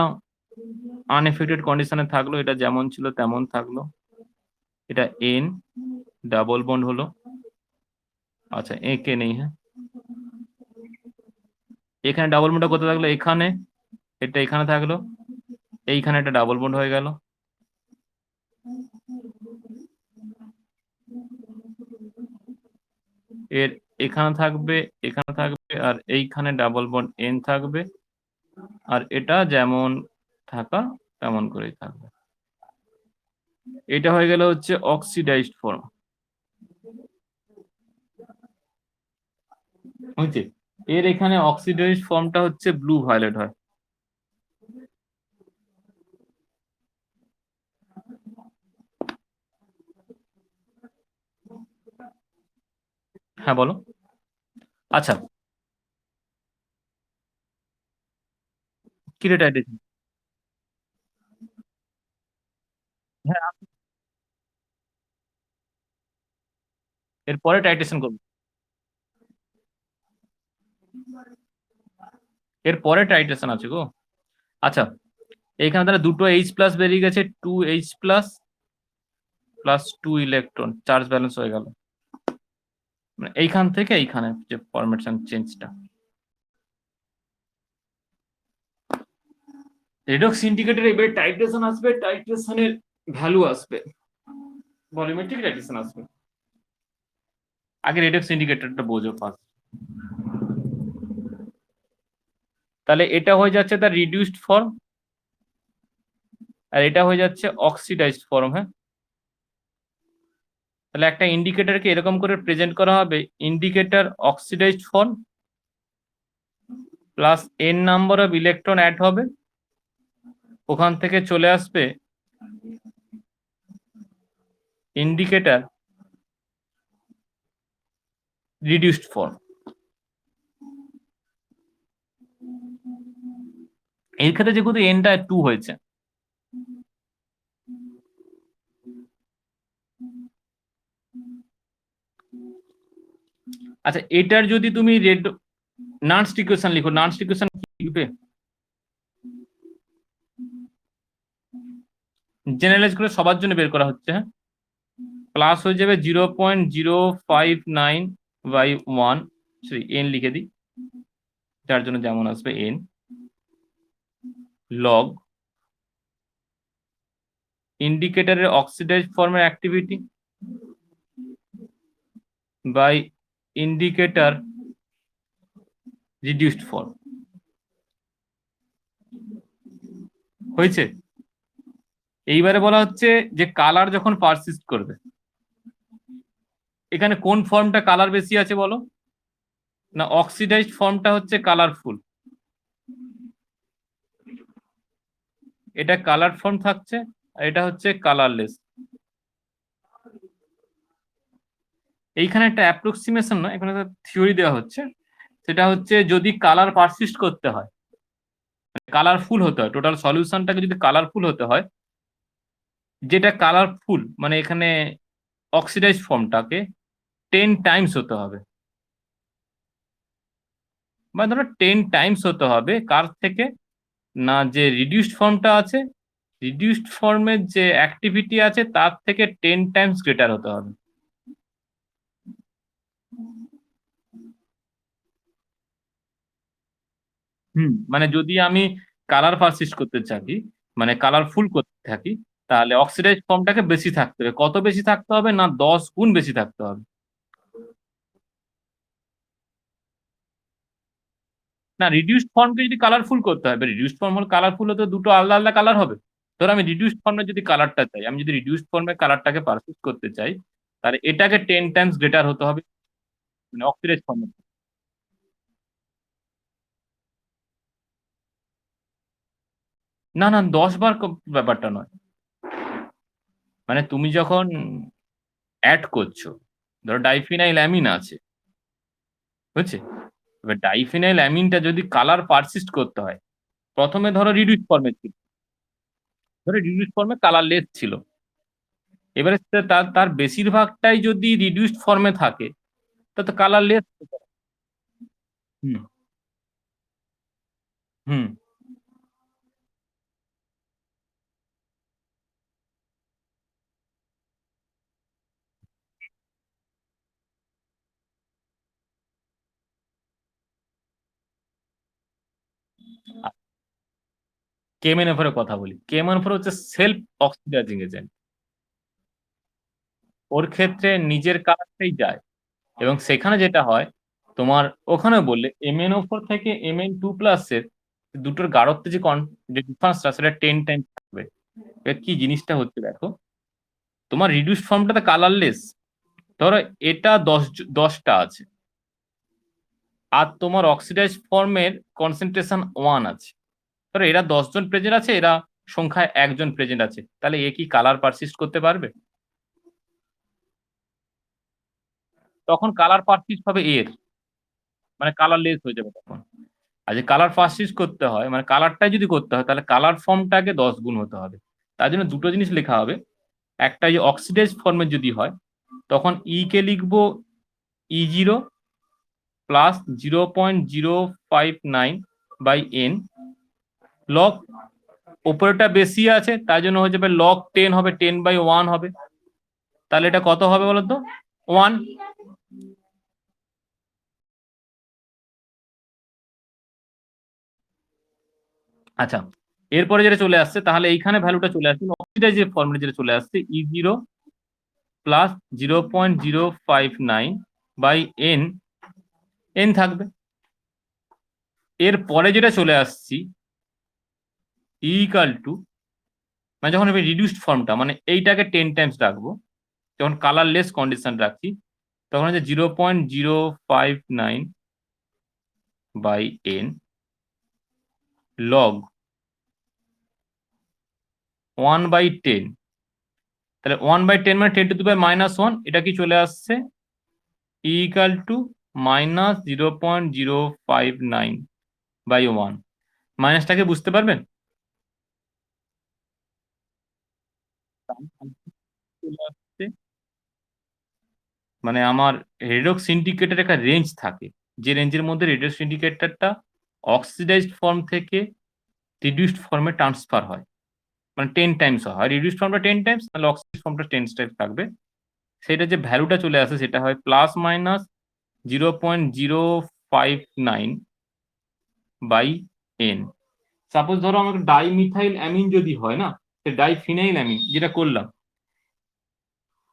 A: আনএফেক্টেড কন্ডিশনে থাকলো, এটা যেমন ছিল তেমন থাকলো। এটা এন ডাবল বন্ড হলো। আচ্ছা, এঁকে নেই, হ্যাঁ, এখানে ডাবল বন্ডটা কোথায় থাকলো, এখানে, এটা এখানে থাকলো, এইখানে একটা ডাবল বন্ড হয়ে গেল। এর এখানে থাকবে, এখানে থাকবে, আর এইখানে ডাবল বন্ড এন থাকবে, আর এটা যেমন থাকা তেমন করেই থাকবে। এটা হয়ে গেল হচ্ছে অক্সিডাইজড ফর্ম। বুঝছি। এর এখানে অক্সিডাইজড ফর্মটা হচ্ছে ব্লু ভায়োলেট হয়। হ্যাঁ বলো। আচ্ছা, কি রে টাইটেশন? হ্যাঁ, এরপরে টাইটেশন করবো, এরপরে টাইটেশন আছে গো। আচ্ছা, এইখানে তাহলে দুটো এইচ প্লাস বেরিয়ে গেছে, 2H plus plus 2 electron, charge balance হয়ে গেল। মানে এইখান থেকে এইখানে যে ফরমেশন চেঞ্জটা, রেডক্স ইন্ডিকেটর এবারে টাইট্রেশন আসবে, টাইট্রেশনের ভ্যালু আসবে, ভলিউমেট্রিক টাইট্রেশন আসবে। আগে রেডক্স ইন্ডিকেটরটা বোঝো ফার্স্ট। তাহলে এটা হয়ে যাচ্ছে তার রিডিউসড ফর্ম, আর এটা হয়ে যাচ্ছে অক্সিডাইজড ফর্ম। হ্যাঁ, তাহলে একটা ইন্ডিকেটরকে এরকম করে প্রেজেন্ট করা হবে, indicator oxidised form plus n number of electron add হবে, ওখান থেকে চলে আসবে ইন্ডিকেটর রিডিউসড ফর্ম। এর ক্ষেত্রে যেহেতু এনটা 2 হয়েছে, আচ্ছা এটার যদি তুমি রেড নার্স্ট ইকুয়েশন লিখো, নার্স্ট ইকুয়েশন কি লিখবে? জেনারেলাইজ করে সবার জন্য বের করা হচ্ছে, হ্যাঁ, প্লাস হয়ে যাবে 0.059/1, সরি এন লিখে দিই, যার জন্য যেমন আসবে এন, লগ ইন্ডিকেটরের অক্সিডাইজ ফর্মের activity by indicator reduced form. হয়েছে। এইবারে বলা হচ্ছে যে কালার যখন পারসিস্ট করবে, এখানে কোন ফর্মটা কালার বেশি আছে বলো? না অক্সিডাইজড ফর্মটা হচ্ছে কালারফুল, এটা কালার ফর্ম থাকছে, আর এটা হচ্ছে কালারলেস। এইখানে একটা অ্যাপ্রক্সিমেশন নয়, এখানে একটা থিওরি দেওয়া হচ্ছে, সেটা হচ্ছে যদি কালার পারসিস্ট করতে হয়, কালারফুল হতে হয়, টোটাল সলিউশনটাকে যদি কালারফুল হতে হয়, যেটা কালারফুল মানে এখানে অক্সিডাইজ ফর্মটাকে 10 টাইমস হতে হবে, মানে ধরো 10 টাইমস হতে হবে কার থেকে, না যে রিডিউসড ফর্মটা আছে, রিডিউসড ফর্মের যে অ্যাক্টিভিটি আছে তার থেকে 10 টাইমস গ্রেটার হতে হবে। মানে যদি আমি কালার পারসিস্ট করতে থাকি, মানে কালারফুল করতে থাকি, তাহলে অক্সিডাইজ ফর্মটাকে বেশি থাকতে হবে। কত বেশি থাকতে হবে? না 10 গুণ বেশি থাকতে হবে। না, রিডিউসড ফর্মকে যদি কালারফুল করতে হয়, রিডিউসড ফর্ম হলে কালারফুল হতে দুটো আলাদা আলাদা কালার হবে। ধরো আমি রিডিউসড ফর্মে যদি কালারটা চাই, আমি যদি রিডিউসড ফর্মে কালারটাকে পারসিস্ট করতে চাই, তাহলে এটাকে 10 টাইমস গ্রেটার হতে হবে, মানে অক্সিডাইজ ফর্মে। না না, 10 বার ব্যাপারটা নয়। মানে তুমি যখন অ্যাড করছো, ধরো ডাইফিনাইল অ্যামিন আছে, বুঝছে? এবার ডাইফিনাইল অ্যামিনটা যদি কালার পারসিস্ট করতে হয়, প্রথমে ধরো রিডিউস ফর্মে ছিল, ধরো রিডিউস ফর্মে কালারলেস ছিল, এবারে তার তার বেশিরভাগটাই যদি রিডিউসড ফর্মে থাকে, তা তো কালারলেস। হুম হুম। কেএমএনএফ এর কথা বলি, কেএমএনএফ হচ্ছে সেলফ অক্সিডাইজিং এজেন্ট। ওর ক্ষেত্রে নিজের কালারটাই যায়, এবং সেখানে যেটা হয়, তোমার ওখানে বললে MnO4 থেকে Mn2+ এর দুটোর গাঢ়ত্ব যে ডিফারেন্সটা, সেটা 10 টাইমস থাকবে। এবার কি জিনিসটা হচ্ছে দেখো, তোমার রিডিউস ফর্মটাতে কালারলেস, ধরো এটা 10টা আছে, আর তোমার অক্সিডাইজ ফর্মের কনসেন্ট্রেশন 1 আছে। ধরো এরা 10 জন প্রেজেন্ট আছে, এরা সংখ্যায় একজন প্রেজেন্ট আছে, তাহলে এ কি কালার পারসিস্ট করতে পারবে? তখন কালার পারসিস্ট হবে এর, মানে কালারলেস হয়ে যাবে তখন। আর যে কালার পারসিস্ট করতে হয়, মানে কালারটাই যদি করতে হয়, তাহলে কালার ফর্মটাকে 10 গুণ হতে হবে। তার জন্য দুটো জিনিস লেখা হবে। একটা যে অক্সিডাইজ ফর্মে যদি হয়, তখন ই কে লিখবো E0 plus 0.059 by n, log ওপরেটা বেশি আছে তাই জন্য হয়ে যাবে log 10, হবে 10/1 হবে। তাহলে এটা কত হবে বলতো? 1। আচ্ছা, এরপরে যেটা চলে আসছে, তাহলে এইখানে ভ্যালুটা চলে আসছে অক্সিডাইজ ফর্মুলা যেটা চলে আসছে E0 plus 0.059 by N, N থাকবে। এর পরে যেটা চলে আসছি ইকাল টু, মানে যখন আমি রিডিউসড ফর্মটা, মানে এইটাকে 10 টাইমস রাখবো, যখন কালারলেস কন্ডিশন রাখছি, তখন হচ্ছে 0.059 বাই এন লগ 1/10। তাহলে 1/10 মানে 10⁻⁻1, এটা কি চলে আসছে ইকাল টু -0.059/1। মাইনাসটাকে বুঝতে পারবেন? চলে আসছে, মানে আমার রেডক্স ইন্ডিকেটর একটা রেঞ্জ থাকে, যে রেঞ্জের মধ্যে রেডক্স ইন্ডিকেটরটা অক্সিডাইজড ফর্ম থেকে রিডিউসড ফর্মে ট্রান্সফার হয়, মানে 10 টাইমস হয়। রিডিউসড ফর্মটা 10 টাইমস, তাহলে অক্সিডাইজড ফর্মটা 10 টাইমস থাকবে। সেটা যে ভ্যালুটা চলে আসে, সেটা হয় +/- 0.059 বাই এন। সাপোজ ধরো আমাকে ডাইমিথাইল অ্যামিন যদি হয় না, সে ডাইফিনাইল অ্যামিন যেটা করলাম,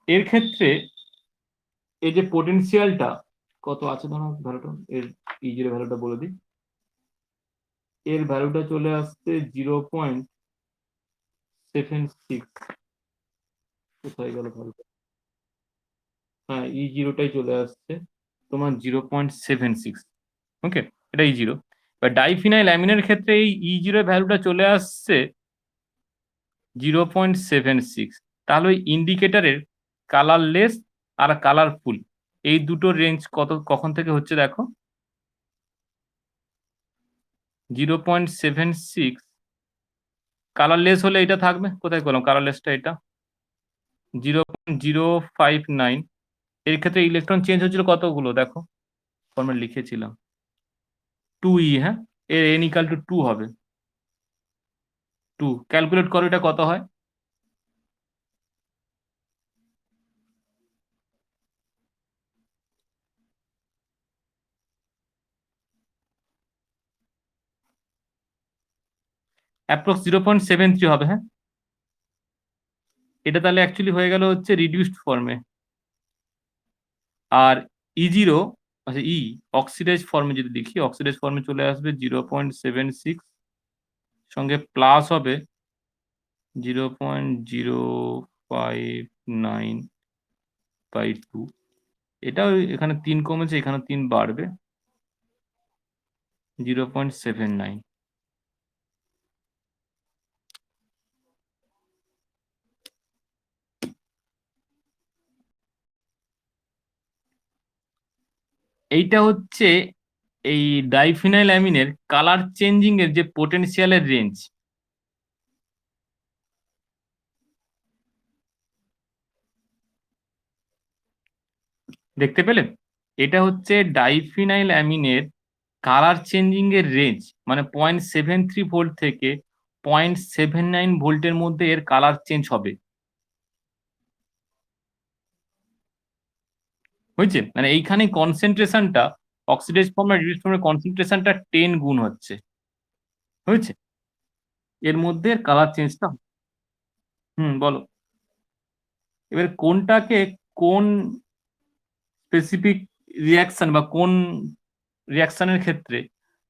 A: এর ক্ষেত্রে এই যে পোটেনশিয়ালটা কত আছে, ধরো ভ্যালুটা এর, E0 ভ্যালুটা বলে দিই। এর ভ্যালুটা চলে আসছে 0.76। কোথায় গেল ভ্যালুটা? হ্যাঁ, E0টাই চলে আসছে তোমার 0.76। ওকে, এটা E0। এবার ডাইফিনাইল অ্যামিনের ক্ষেত্রে এই E0 ভ্যালুটা চলে আসছে 0.76। তাহলে ওই ইন্ডিকেটরের কালারলেস আর কালারফুল, এই দুটোর রেঞ্জ কত কখন থেকে হচ্ছে দেখো, 0.76। কালারলেস হলে এটা থাকবে, কোথায় করলাম কালারলেসটা, এটা 0.059। এর ক্ষেত্রে ইলেকট্রন চেঞ্জ হচ্ছিল কতগুলো দেখো, ফর্মে লিখেছিলাম 2e। হ্যাঁ, এর n ইকাল টু 2 হবে। 2 ক্যালকুলেট করো, এটা কত হয়? অ্যাপ্রক্স 0.73 হবে। হ্যাঁ, এটা তাহলে অ্যাকচুয়ালি হয়ে গেল হচ্ছে রিডিউসড ফর্মে। আর E0 আচ্ছা অক্সিডাইজ ফর্মে যদি দেখি, অক্সিডাইজ ফর্মে চলে আসবে 0.76 সঙ্গে প্লাস হবে 0.059/2। এটাও এখানে 3 কমেছে, এখানে 3 বাড়বে, 0.79। এইটা হচ্ছে এই ডাইফিনাইল অ্যামিনের কালার চেঞ্জিং এর যে পোটেনশিয়ালের রেঞ্জ। দেখতে পেলেন? এটা হচ্ছে ডাইফিনাইল অ্যামিনের কালার চেঞ্জিং এর রেঞ্জ, মানে 0.73 ভোল্ট থেকে 0.79 ভোল্টের মধ্যে এর কালার চেঞ্জ হবে। বুঝছেন? মানে এইখানে কনসেন্ট্রেশনটা অক্সিডাইজ ফর্ম আর রিডিউসড ফর্মের কনসেন্ট্রেশনটা 10 গুণ হচ্ছে। হয়েছে? এর মধ্যে কালার চেঞ্জটা, হুম, বলো। এবার কোনটাকে কোন স্পেসিফিক রিঅ্যাকশন বা কোন রিঅ্যাকশনের ক্ষেত্রে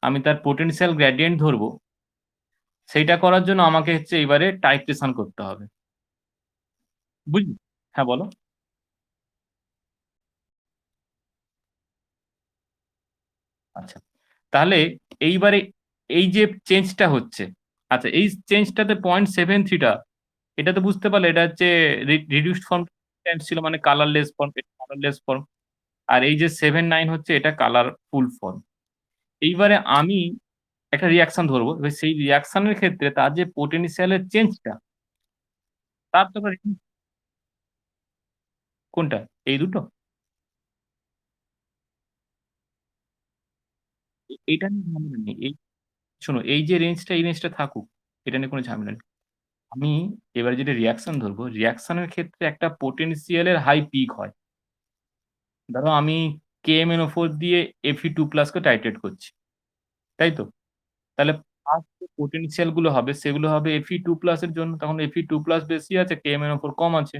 A: আমি তার পোটেনশিয়াল গ্রেডিয়েন্ট ধরবো, সেইটা করার জন্য আমাকে হচ্ছে এবারে টাইট্রেশন করতে হবে। বুঝলি? হ্যাঁ, বলো। আচ্ছা। তাহলে এইবারে এই যে চেঞ্জটা হচ্ছে, আচ্ছা এই চেঞ্জটাতে 0.73 টা, এটা তো বুঝতে পারলে এটা হচ্ছে রিডিউসড ফর্ম ছিল, মানে কালারলেস ফর্ম, কালারলেস ফর্ম। আর এই যে 79 হচ্ছে এটা কালারফুল ফর্ম। এইবারে আমি একটা রিঅ্যাকশন ধরবো। এবার সেই রিঅ্যাকশনের ক্ষেত্রে তার যে পোটেনশিয়াল এর চেঞ্জটা, তার তো আবার কোনটা? এই দুটো? এইটা নিয়ে ঝামেলা নেই। শোনো, এই যে রেঞ্জটা, এই রেঞ্জটা থাকুক। এটা নিয়ে কোনো ঝামেলা নেই। আমি এবারে যেটা রিঅ্যাকশন ধরবো, রিঅ্যাকশনের ক্ষেত্রে একটা পোটেনশিয়াল এর হাই পিক হয়। ধরো আমি KMnO4 দিয়ে Fe2+ কে টাইট্রেট করছি, তাই তো? তাহলে ফার্স্ট যে পোটেনশিয়াল গুলো হবে সেগুলো হবে Fe2+ এর জন্য। তখন Fe2+ বেশি আছে, KMnO4 কম আছে।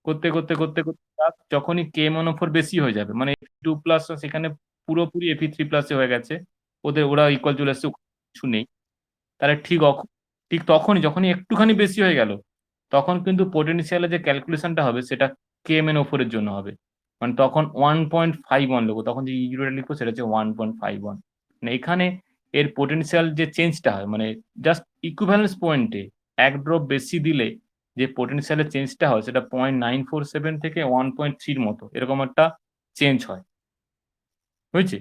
A: করতে যখনই KMnO4 বেশি হয়ে যাবে, মানে Fe2+ সেখানে পুরোপুরি Fe3+ এ হয়ে গেছে, ওরা ইকুয়াল চলে এসছে, কিছু নেই। তাহলে ঠিক তখনই, যখনই একটুখানি বেশি হয়ে গেল, তখন কিন্তু পোটেনশিয়ালের যে ক্যালকুলেশনটা হবে সেটা KMnO4 এর জন্য হবে। মানে তখন 1.51 লিখবো, তখন যে ইউরোটা লিখবো সেটা হচ্ছে 1.51। মানে এখানে এর পোটেনশিয়াল যে চেঞ্জটা হয়, মানে জাস্ট ইকুইভ্যালেন্স পয়েন্টে এক ড্রপ বেশি দিলে যে পোটেনশিয়ালের চেঞ্জটা হয় সেটা 0.947 থেকে 1.3 মতো এরকম একটা চেঞ্জ হয়। বুঝছি?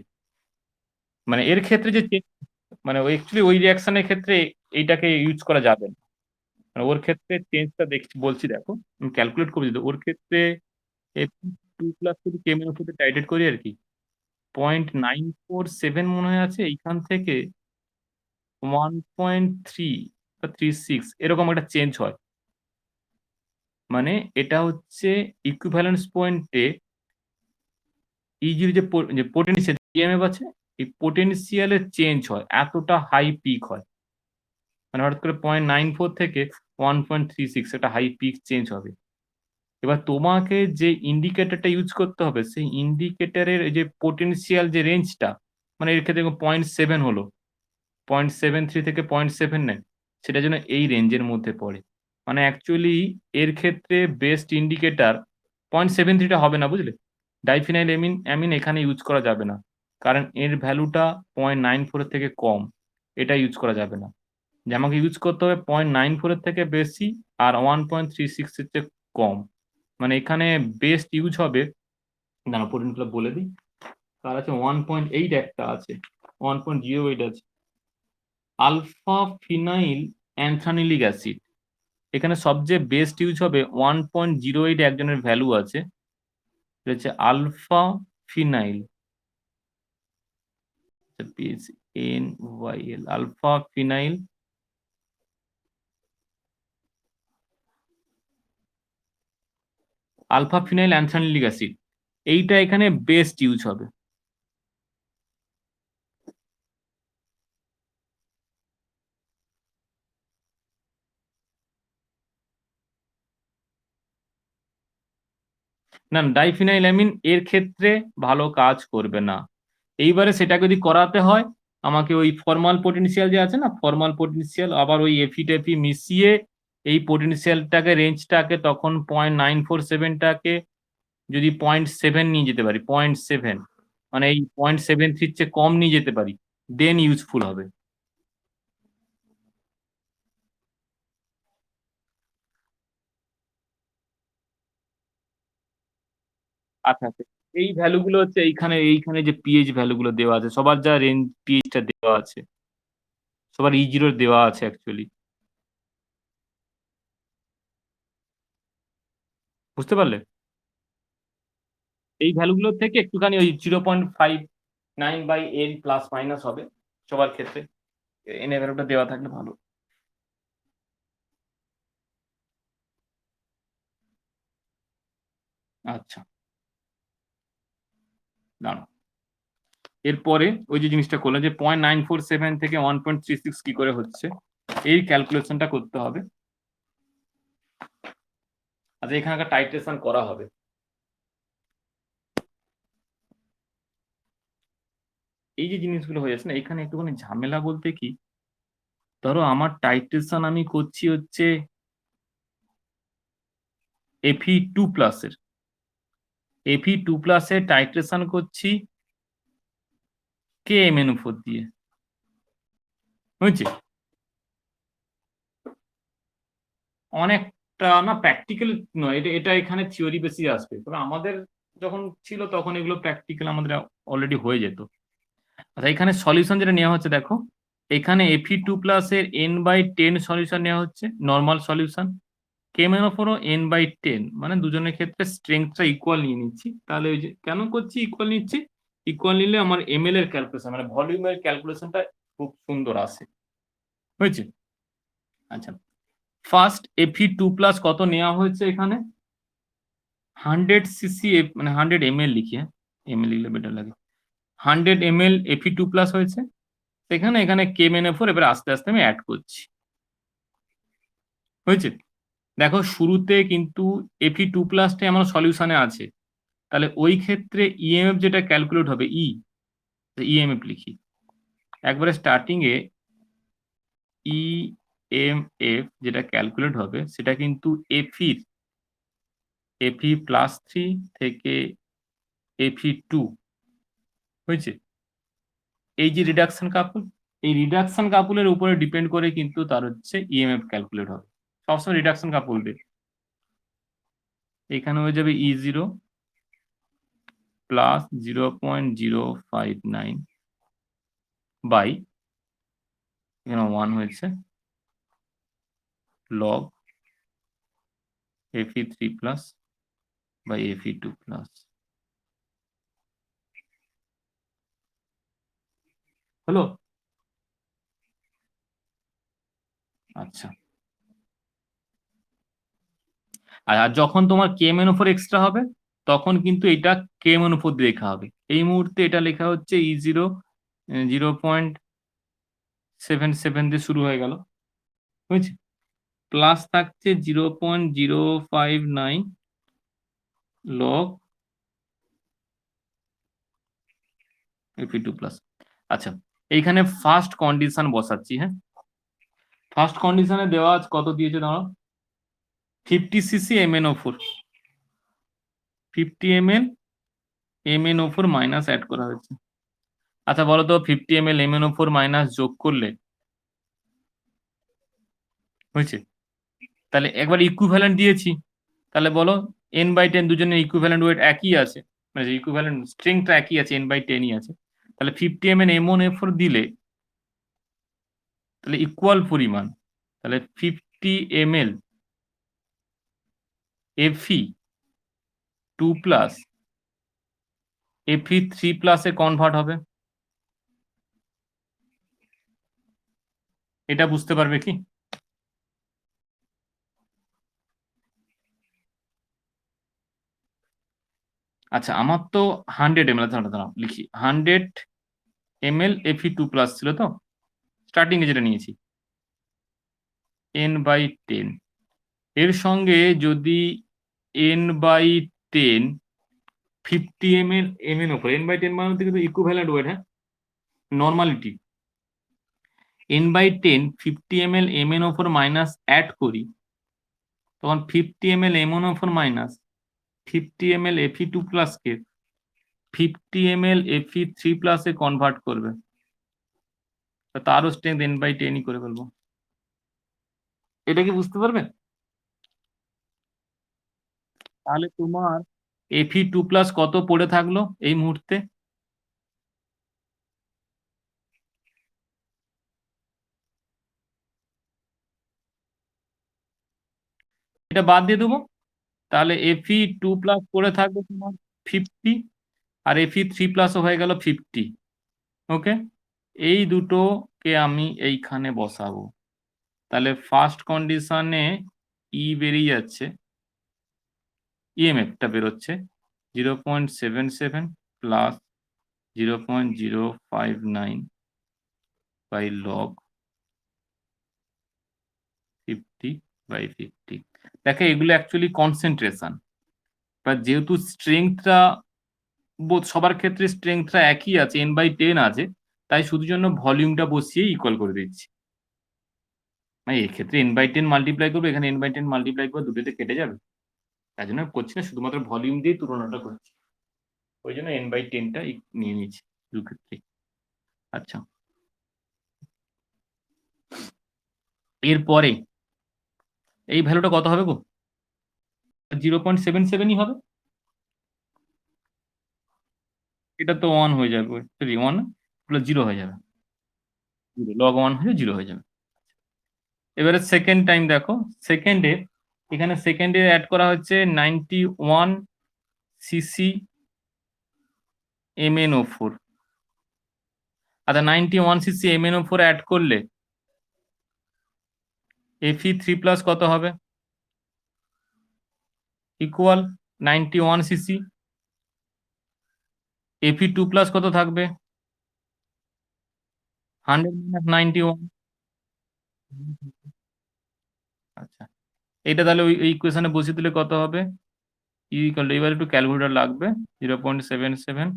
A: মানে এর ক্ষেত্রে যে মানে অ্যাকচুয়ালি ওই রিঅ্যাকশনের ক্ষেত্রে এইটাকে ইউজ করা যাবে না। মানে ওর ক্ষেত্রে চেঞ্জটা দেখছি, বলছি দেখো, আমি ক্যালকুলেট করে দিই। ওর ক্ষেত্রে Fe2+ যদি কেমের সাথে টাইটেট করি আর কি, 0.947 মনে হয় আছে, এইখান থেকে 1.3 বা 36 এরকম একটা চেঞ্জ হয়। মানে এটা হচ্ছে ইকুইভ্যালেন্স পয়েন্টে ইজির যে পোটেনশিয়াল ইএমএফ আছে, এই পোটেনশিয়ালের চেঞ্জ হয়, এতটা হাই পিক হয়। মানে হঠাৎ করে 0.94 থেকে 1.36 একটা হাই পিক চেঞ্জ হবে। এবার তোমাকে যে ইন্ডিকেটরটা ইউজ করতে হবে, সেই ইন্ডিকেটরের যে পোটেনশিয়াল যে রেঞ্জটা, মানে এর ক্ষেত্রে 0.7 হলো, 0.73 থেকে 0.79, সেটা যেন এই রেঞ্জের মধ্যে পড়ে। মানে অ্যাকচুয়ালি এর ক্ষেত্রে বেস্ট ইন্ডিকেটর 0.73টা হবে না, বুঝলে? ডাইফিনাইল অ্যামিন এখানে ইউজ করা যাবে না, কারণ এর ভ্যালুটা 0.94 এর থেকে কম। এটা ইউজ করা যাবে না। যে আমাকে ইউজ করতে হবে 0.94 এর থেকে বেশি আর 1.36 এর চেয়ে কম। মানে এখানে বেস্ট ইউজ হবে, দাঁড়াও পয়েন্টগুলো বলে দিই। তার আছে 1.8, একটা আছে 1.08 আছে, আলফা ফিনাইল অ্যান্থানিলিক অ্যাসিড। এখানে সবচেয়ে বেস্ট ইউজ হবে 1.08, একজনের ভ্যালু আছে, এটা হচ্ছে alpha phenyl, PHNYL, alpha phenyl, alpha phenyl anthranilic acid. এইটা এখানে বেস্ট ইউজ হবে। না, ডাইফিনাইলামিন এর ক্ষেত্রে ভালো কাজ করবে না। এইবারে সেটাকে যদি করাতে হয়, আমাকে ওই ফরমাল পটেনশিয়াল যে আছে না, ফরমাল পটেনশিয়াল আবার ওই এফি-টেফি মিশিয়ে এই পটেনশিয়ালটাকে রেঞ্জটাকে তখন 0.947 টাকে যদি 0.7 নিয়ে যেতে পারি, 0.7 মানে এই 0.73 এর চেয়ে কম নিয়ে যেতে পারি, দেন ইউজফুল হবে। আচ্ছা, আচ্ছা। এই ভ্যালু গুলো হচ্ছে এইখানে যে পিএইচ ভ্যালু গুলো দেওয়া আছে, সবার যা রেঞ্জ পিএইচটা দেওয়া আছে, সবার E0 দেওয়া আছে অ্যাকচুয়ালি। বুঝতে পারলে? এই ভ্যালু গুলোর থেকে একটুখানি ওই 0.59/n প্লাস মাইনাস হবে সবার ক্ষেত্রে। n এর ভ্যালুটা দেওয়া থাকলে ভালো। আচ্ছা, দাঁড়াও। এরপরে ওই যে জিনিসটা করলাম যে 0.947 থেকে 1.36 কি করে হচ্ছে, এই ক্যালকুলেশনটা করতে হবে। আচ্ছা, এখানে একটা টাইট্রেশন করা হবে। এই যে জিনিসগুলো হয়ে যাচ্ছে না, এখানে একটুখানি ঝামেলা বলতে কি, ধরো আমার টাইট্রেশন আমি করছি হচ্ছে Fe2+ এর, Fe2+ এর টাইট্রেশন করছি KMnO4 দিয়ে, বুঝছি? অনেকটা না প্র্যাকটিক্যাল নয়, এটা এটা এখানে থিওরি বেশি আসবে, তবে আমাদের যখন ছিল তখন এগুলো প্র্যাকটিক্যাল আমাদের অলরেডি হয়ে যেত। আচ্ছা, এখানে সলিউশন যেটা নেওয়া হচ্ছে দেখো, এখানে Fe2+ এর n/10 সলিউশন নেওয়া হচ্ছে, নর্মাল সলিউশন। KMnO4ও n/10, মানে দুজনের ক্ষেত্রে স্ট্রেংথটা ইকুয়াল নিয়ে নিচ্ছি। তাহলে ওই যে কেন করছি ইকুয়াল নিচ্ছি, ইকুয়াল নিলে আমার ml এর ক্যালকুলেশন মানে ভলিউমের ক্যালকুলেশনটা খুব সুন্দর আসে, হয়েছে? আচ্ছা, ফার্স্ট Fe2+ কত নেওয়া হয়েছে এখানে, 100 cc, মানে 100 ml লিখি, হ্যাঁ ml লিখলে বেটার লাগে। 100 ml Fe2+ হয়েছে, সেখানে এখানে KMnO4 এবার আস্তে আস্তে আমি অ্যাড করছি, হয়েছে? দেখো শুরুতে কিন্তু Fe2+টাই আমার সলিউশনে আছে, তাহলে ওই ক্ষেত্রে ইএমএফ যেটা ক্যালকুলেট হবে ইএমএফ লিখি একবারে স্টার্টিং এ, ইএমএফ যেটা ক্যালকুলেট হবে সেটা কিন্তু Fe+3 থেকে Fe2, হয়েছে? এই যে রিডাকশন কাপল, এই রিডাকশন কাপলের উপরে ডিপেন্ড করে কিন্তু তার হচ্ছে ইএমএফ ক্যালকুলেট হবে, সবসময় রিডাকশন কাপল দিয়ে। এখানে হয়ে যাবে E0 প্লাস 0.059 বাই, এখানে 1 হয়েছে, লগ Fe3+ বাই Fe2+, হলো? আচ্ছা, আর যখন তোমার KMnO4 এক্সট্রা হবে তখন কিন্তু এটা KMnO4 দিয়ে লেখা হবে। এই মুহূর্তে এটা লেখা হচ্ছে E0 0.77 দিয়ে শুরু হয়ে গেল, বুঝছি? প্লাস থাকছে 0.059 লগ Fe2+। আচ্ছা, এইখানে ফার্স্ট কন্ডিশন বসাচ্ছি, হ্যাঁ। ফার্স্ট কন্ডিশনে দেওয়া আছে কত দিয়েছে দাঁড়াও, 50 cc MnO4, 50 ml MnO4 minus add করা হয়েছে। আচ্ছা বলো তো 50 ml MnO4 মাইনাস যোগ করলে, হয়েছে? তাহলে একবার ইকুইভ্যালেন্ট দিয়েছি, তাহলে বলো n/10 দুজনের ইকুইভ্যালেন্ট ওয়েট একই আছে, মানে ইকুইভ্যালেন্ট স্ট্রেংথটা একই আছে, n/10ই আছে। তাহলে 50 ml MnO4 দিলে তাহলে ইকুয়াল পরিমাণ, তাহলে 50 ml Fe2+ Fe3+ এ কনভার্ট হবে, এটা বুঝতে পারবে কি? আচ্ছা, আমার তো 100 ml, দাঁড়াও লিখি, 100 ml Fe2+ ছিল তো স্টার্টিং এ যেটা নিয়েছি, n/10 এর সঙ্গে যদি n/10 10 50 mn ওপর n/10 মানে হচ্ছে কিন্তু ইকুইভ্যালেন্ট ওয়েট, হ্যাঁ, নর্মালিটি। n/10 50 ml mn ওপর মাইনাস অ্যাড করি, তখন 50 ml mn ওপর মাইনাস 50 ml Fe2+ কে 50 ml Fe3+ এ কনভার্ট করবে, তারও স্ট্রেংথ n/10 করে ফেলবো। এটা কি বুঝতে পারবে? তাহলে তোমার Fe2+ কত পড়ে থাকলো এই মুহূর্তে? এটা বাদ দিয়ে দেবো, তাহলে Fe2+ পড়ে থাকবে তোমার 50, আর Fe3+ হয়ে গেল 50। ওকে, এই দুটোকে আমি এইখানে বসাবো। তাহলে ফার্স্ট কন্ডিশনে বেরিয়ে যাচ্ছে, ইএমএফটা বেরোচ্ছে 0.77 প্লাস 0.059 বাই লগ 50/50। দেখো এগুলো অ্যাকচুয়ালি কনসেন্ট্রেশন, বা যেহেতু স্ট্রেংথটা সবার ক্ষেত্রে স্ট্রেংথটা একই আছে, n/10 আছে, তাই শুধু জন্য ভলিউমটা বসিয়ে ইকুয়াল করে দিচ্ছি। মানে এক্ষেত্রে n/10 মাল্টিপ্লাই করবো, এখানে n/10 মাল্টিপ্লাই করে দুটোতে কেটে যাবে, তাই জন্য করছি না, শুধুমাত্র ভলিউম দিয়ে তুলনাটা করছি, ওই জন্য n/10টা নিয়ে নিয়েছি দু ক্ষেত্রে। আচ্ছা, এরপরে এই ভ্যালুটা কত হবে গো? 0.77ই হবে। এটা তো 1 হয়ে যাবে, সরি 1 প্লাস 0 হয়ে যাবে, লগ 1 হয়ে 0 হয়ে যাবে। এবারে সেকেন্ড টাইম দেখো, সেকেন্ডে এখানে সেকেন্ডে অ্যাড করা হচ্ছে 91 সিসি MnO4। আচ্ছা, 91 সিসি MnO4 অ্যাড করলে Fe3+ কত হবে? ইকুয়াল 91 সিসি, Fe2+ কত থাকবে? 100 - 91। আচ্ছা, এটা তাহলে ওই ইকুয়েশনে বসিয়ে দিলে কত হবে? এবার একটু ক্যালকুলেটর লাগবে। 0.77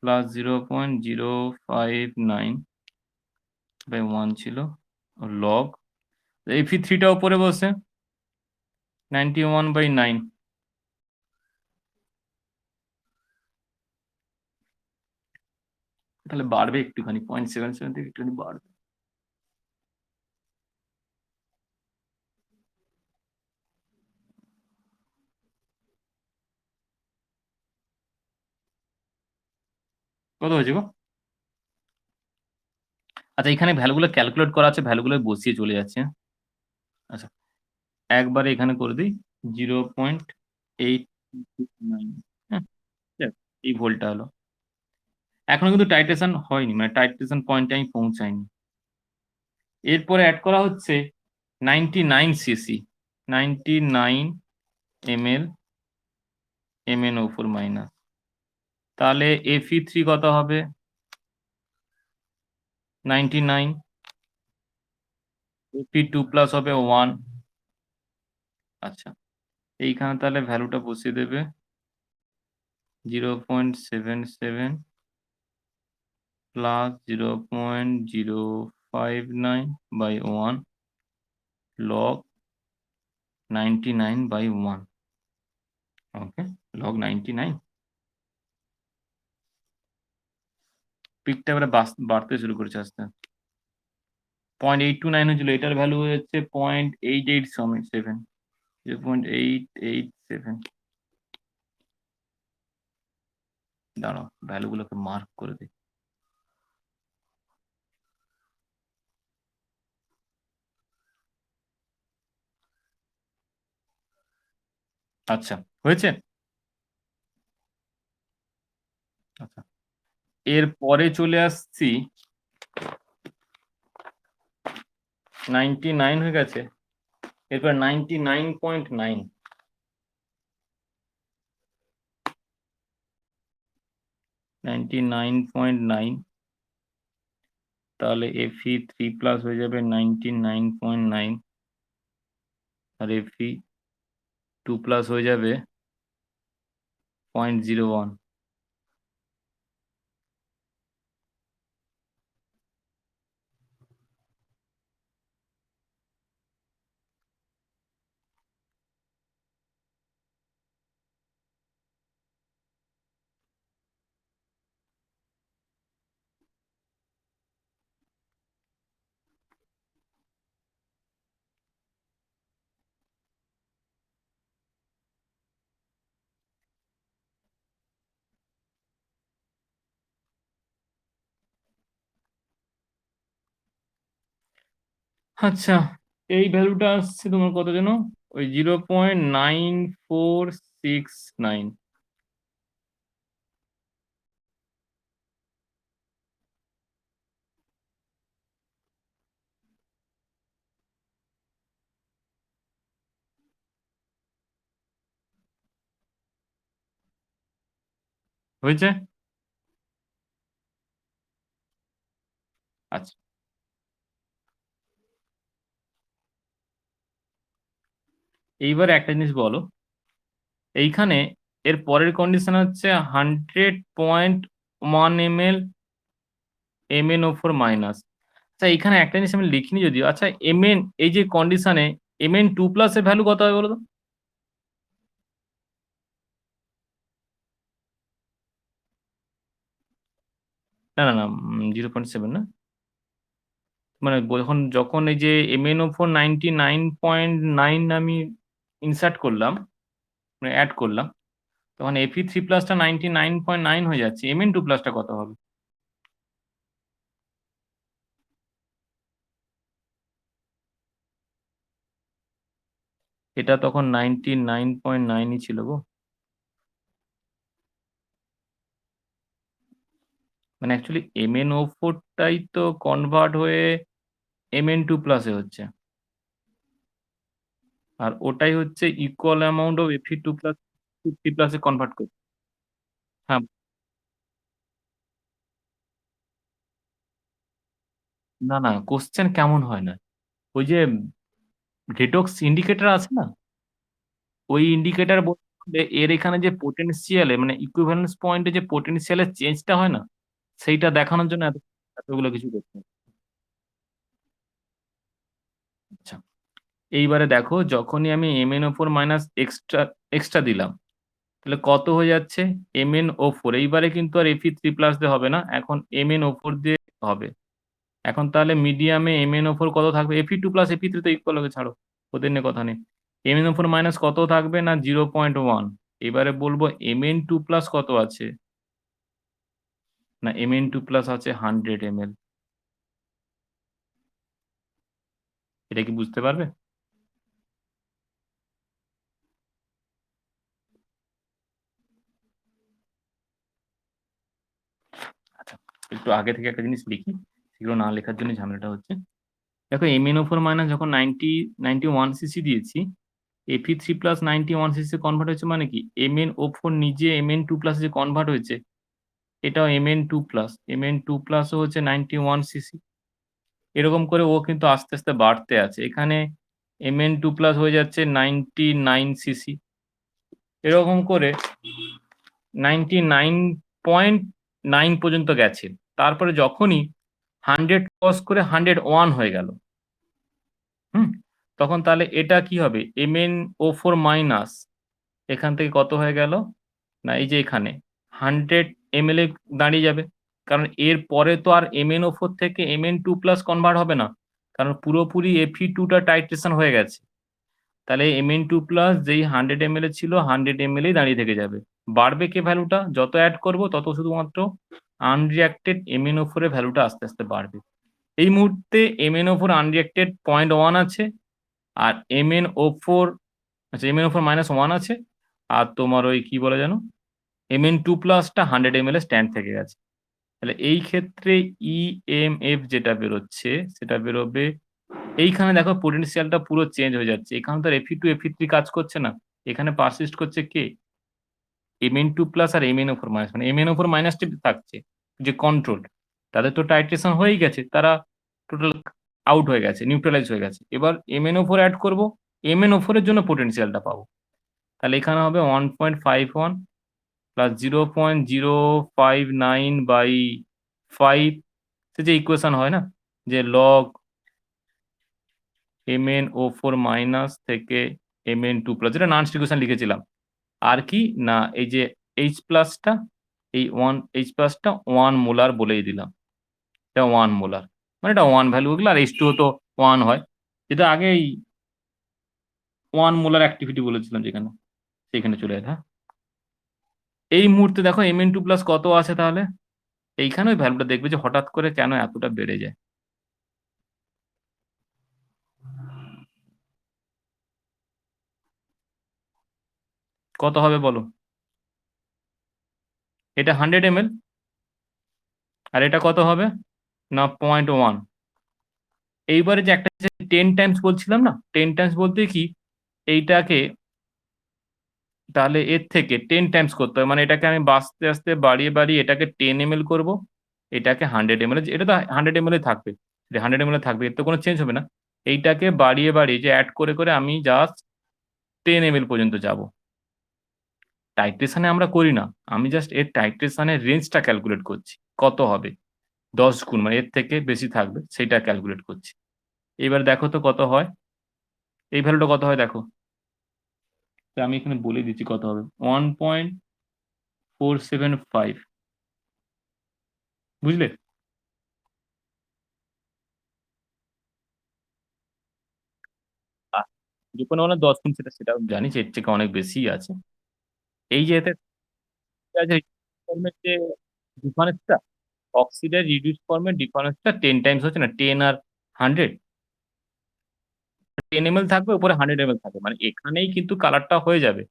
A: প্লাস 0.059 বাই 1 ছিল, লগ Fe3টা উপরে বসে 91/9। তাহলে বাড়বে একটুখানি, 0.77 থেকে একটুখানি বাড়বে। কত হয়েছে গো? আচ্ছা, এখানে ভ্যালুগুলো ক্যালকুলেট করা আছে, ভ্যালুগুলো বসিয়ে চলে যাচ্ছে। আচ্ছা, একবারে এখানে করে দিই 0.869। হ্যাঁ, এই ভোল্টটা হলো। এখনো কিন্তু টাইট্রেশন হয়নি, মানে টাইট্রেশন পয়েন্টে আমি পৌঁছাইনি। এরপরে অ্যাড করা হচ্ছে 99 সিসি, 99 ml MnO4 মাইনাস। তাহলে Fe3 কত হবে? 99, Fe2+ হবে 1। আচ্ছা, এইখানে তাহলে ভ্যালুটা বসিয়ে দেবে 0.77 plus 0.059 by 1 log 99/1। Okay, log 99। পিকটা এবারে বাড়তে শুরু করেছে আস্তে। 0.829 হয়েছিল, এটার ভ্যালু হয়ে যাচ্ছে 0.8877, 0.887। দাঁড়াও, ভ্যালুগুলোকে মার্ক করে দিই। আচ্ছা, হয়েছে। আচ্ছা, এরপরে চলে আসছি 99 হয়ে গেছে, এরপর 99.9। 99.9, তাহলে Fe3+ হয়ে যাবে 99.9, আর Fe2+ হয়ে যাবে 0.01। আচ্ছা, এই ভ্যালুটা আসছে তোমার কত যেন, ওই 0.9469। হয়েছে? আচ্ছা, এইবার একটা জিনিস বলো, এইখানে এর পরের কন্ডিশন হচ্ছে 100.1 ml MnO4 মাইনাস। আচ্ছা, এখানে একটা জিনিস আমি লিখিনি যদিও। আচ্ছা, Mn এই যে কন্ডিশনে Mn2+ এর ভ্যালু কত হবে বলো তো? না না না, 0.7 না, মানে যখন যখন এই যে MnO4 99.9 আমি ইনসার্ট করলাম, মানে অ্যাড করলাম, তখন Fe3+টা 99.9 হয়ে যাচ্ছে, Mn2+টা কত হবে? এটা তখন 99.9ই ছিল গো। মানে অ্যাকচুয়ালি MnO4টাই তো কনভার্ট হয়ে Mn2+ এ হচ্ছে, আর ওটাই হচ্ছে equal amount of Fe2+, Fe3+ A convert করছে। হ্যাঁ। না না, কোশ্চেন কেমন হয় না, ওই যে রেডক্স ইন্ডিকেটর আছে না, ওই ইন্ডিকেটর বলতে এর এখানে যে পোটেনশিয়ালে মানে ইকুইভ্যালেন্স পয়েন্টে যে পোটেনশিয়ালের চেঞ্জটা হয় না, সেইটা দেখানোর জন্য এতগুলো কিছু করতে হয়। আচ্ছা, এইবারে দেখো, যখনই আমি MnO4 এক্সট্রা এক্সট্রা দিলাম, তাহলে কত হয়ে যাচ্ছে? MnO4, এইবারে কিন্তু আর Fe3+ দিয়ে হবে না, এখন MnO4 দিয়ে হবে। এখন তাহলে মিডিয়ামে MnO4 কত থাকবে? Fe2+ Fe3 তো ইকুয়াল হবে, ছাড়ো, ওদের নিয়ে কথা নেই। MnO4 মাইনাস কত থাকবে না 0.1। এবারে বলবো Mn2+ কত আছে, না Mn2+ আছে 100 ml। এটা কি বুঝতে পারবে? আচ্ছা, একটু আগে থেকে একটা জিনিস লিখি, সেগুলো না লেখার জন্য ঝামেলাটা হচ্ছে। দেখো, MnO4 মাইনাস যখন 91 cc দিয়েছি, Fe3+ 91 cc কনভার্ট হয়েছে, মানে কি MnO4 নিজে Mn2+ যে কনভার্ট হয়েছে, এটাও Mn2+, Mn2+ও হচ্ছে 91 cc। এরকম করে ও কিন্তু আস্তে আস্তে বাড়তে আছে, এখানে Mn2+ হয়ে যাচ্ছে 99 cc, এরকম করে 99.9 পর্যন্ত গেছে। তারপরে যখনই 100 ক্রস করে 101 হয়ে গেল, হুম, তখন তাহলে এটা কি হবে? MnO4 মাইনাস এখান থেকে কত হয়ে গেল, না এই যে এখানে 100 ml এ দাঁড়িয়ে যাবে। কারণ এর পরে তো আর MnO4 থেকে Mn2+ কনভার্ট হবে না, কারণ পুরোপুরি Fe2টা টাইট্রেশন হয়ে গেছে। তাহলে Mn2+ যেই 100 ml ছিল, 100 ml এই দাঁড়িয়ে থেকে যাবে। বাড়বে কে ভ্যালুটা, যত অ্যাড করব তত শুধুমাত্র আনরিঅ্যাক্টেড MnO4 এর ভ্যালুটা আস্তে আস্তে বাড়বে। এই মুহূর্তে MnO4 আনরিঅ্যাক্টেড 0.1 আছে, আর MnO4, আচ্ছা MnO4 -1 আছে, আর তোমার ওই কি বলে যেন Mn2+টা 100 ml স্ট্যান্ড থেকে গেছে। তাহলে এই ক্ষেত্রে EMF যেটা বেরোচ্ছে সেটা বেরোবে, এইখানে দেখো পোটেনশিয়ালটা পুরো চেঞ্জ হয়ে যাচ্ছে, এখানে তো আর Fe2 Fe3 কাজ করছে না, এখানে পারসিস্ট করছে কে? Mn2+ আর MnO4 মাইনাস, মানে MnO4 মাইনাসটি থাকছে যে কন্ট্রোল, তাদের তো টাইট্রেশন হয়েই গেছে, তারা টোটাল আউট হয়ে গেছে, নিউট্রালাইজ হয়ে গেছে। এবার MnO4 অ্যাড করব, MnO4 এর জন্য পোটেনশিয়ালটা পাবো, তাহলে এখানে হবে 1.51 প্লাস 0.059/5 যে ইকুয়েশন হয় না, যে লগ MnO4 মাইনাস থেকে Mn2+, যেটা নানস ইকুয়েশন লিখেছিলাম। আর কি না, এই যে H প্লাসটা, এই 1 মোলার বলেই দিলাম। এটা 1 মোলার, মানে এটা 1 ভ্যালু হয়ে গেল, আর H2O তো 1 হয়, যেটা আগেই 1 মোলার অ্যাক্টিভিটি বলেছিলাম যেখানে, সেখানে চলে যায়। হ্যাঁ, এই মুহূর্তে দেখো Mn2+ কত আছে তাহলে? এইখানে ওই ভ্যালুটা দেখবে যে হঠাৎ করে কেন এতটা বেড়ে যায়। কত হবে বলো? এটা 100 ml, আর এটা কত হবে না 0.1। এইবারে যে একটা 10 টাইমস বলছিলাম না, 10 টাইমস বলতে কি, এইটাকে তাহলে এর থেকে 10 টাইমস করতে হবে, মানে এটাকে আমি আস্তে আস্তে বাড়িয়ে বাড়িয়ে এটাকে 10 ml করব, এটাকে 100 ml, এটা তো 100 ml থাকবে, 100 ml থাকবে, এর তো কোনো চেঞ্জ হবে না। এইটাকে বাড়িয়ে বাড়িয়ে যে অ্যাড করে করে আমি জাস্ট 10 ml পর্যন্ত যাব। টাইট্রেশনে আমরা করি না, আমি জাস্ট এর টাইট্রেশনের রেঞ্জটা ক্যালকুলেট করছি, কত হবে 10 গুণ, মানে এর থেকে বেশি থাকবে সেটা ক্যালকুলেট করছি। এবার দেখো তো কত হয়, এই ভ্যালুটা কত হয় দেখো, তো আমি এখানে বলে দিচ্ছি কত হবে, 1.475, বুঝলে? 10 গুণ, সেটা সেটাও জানি যে এর থেকে অনেক বেশি আছে। এই যে এতে আছে ফর্মের যে ডিফারেন্সটা, অক্সিডের রিডিউস ফর্মের ডিফারেন্সটা 10 টাইমস হচ্ছে না, 10 আর 100, 10 ml থাকবে, উপরে 100 ml থাকবে, মানে এখানেই কিন্তু কালারটা হয়ে যাবে।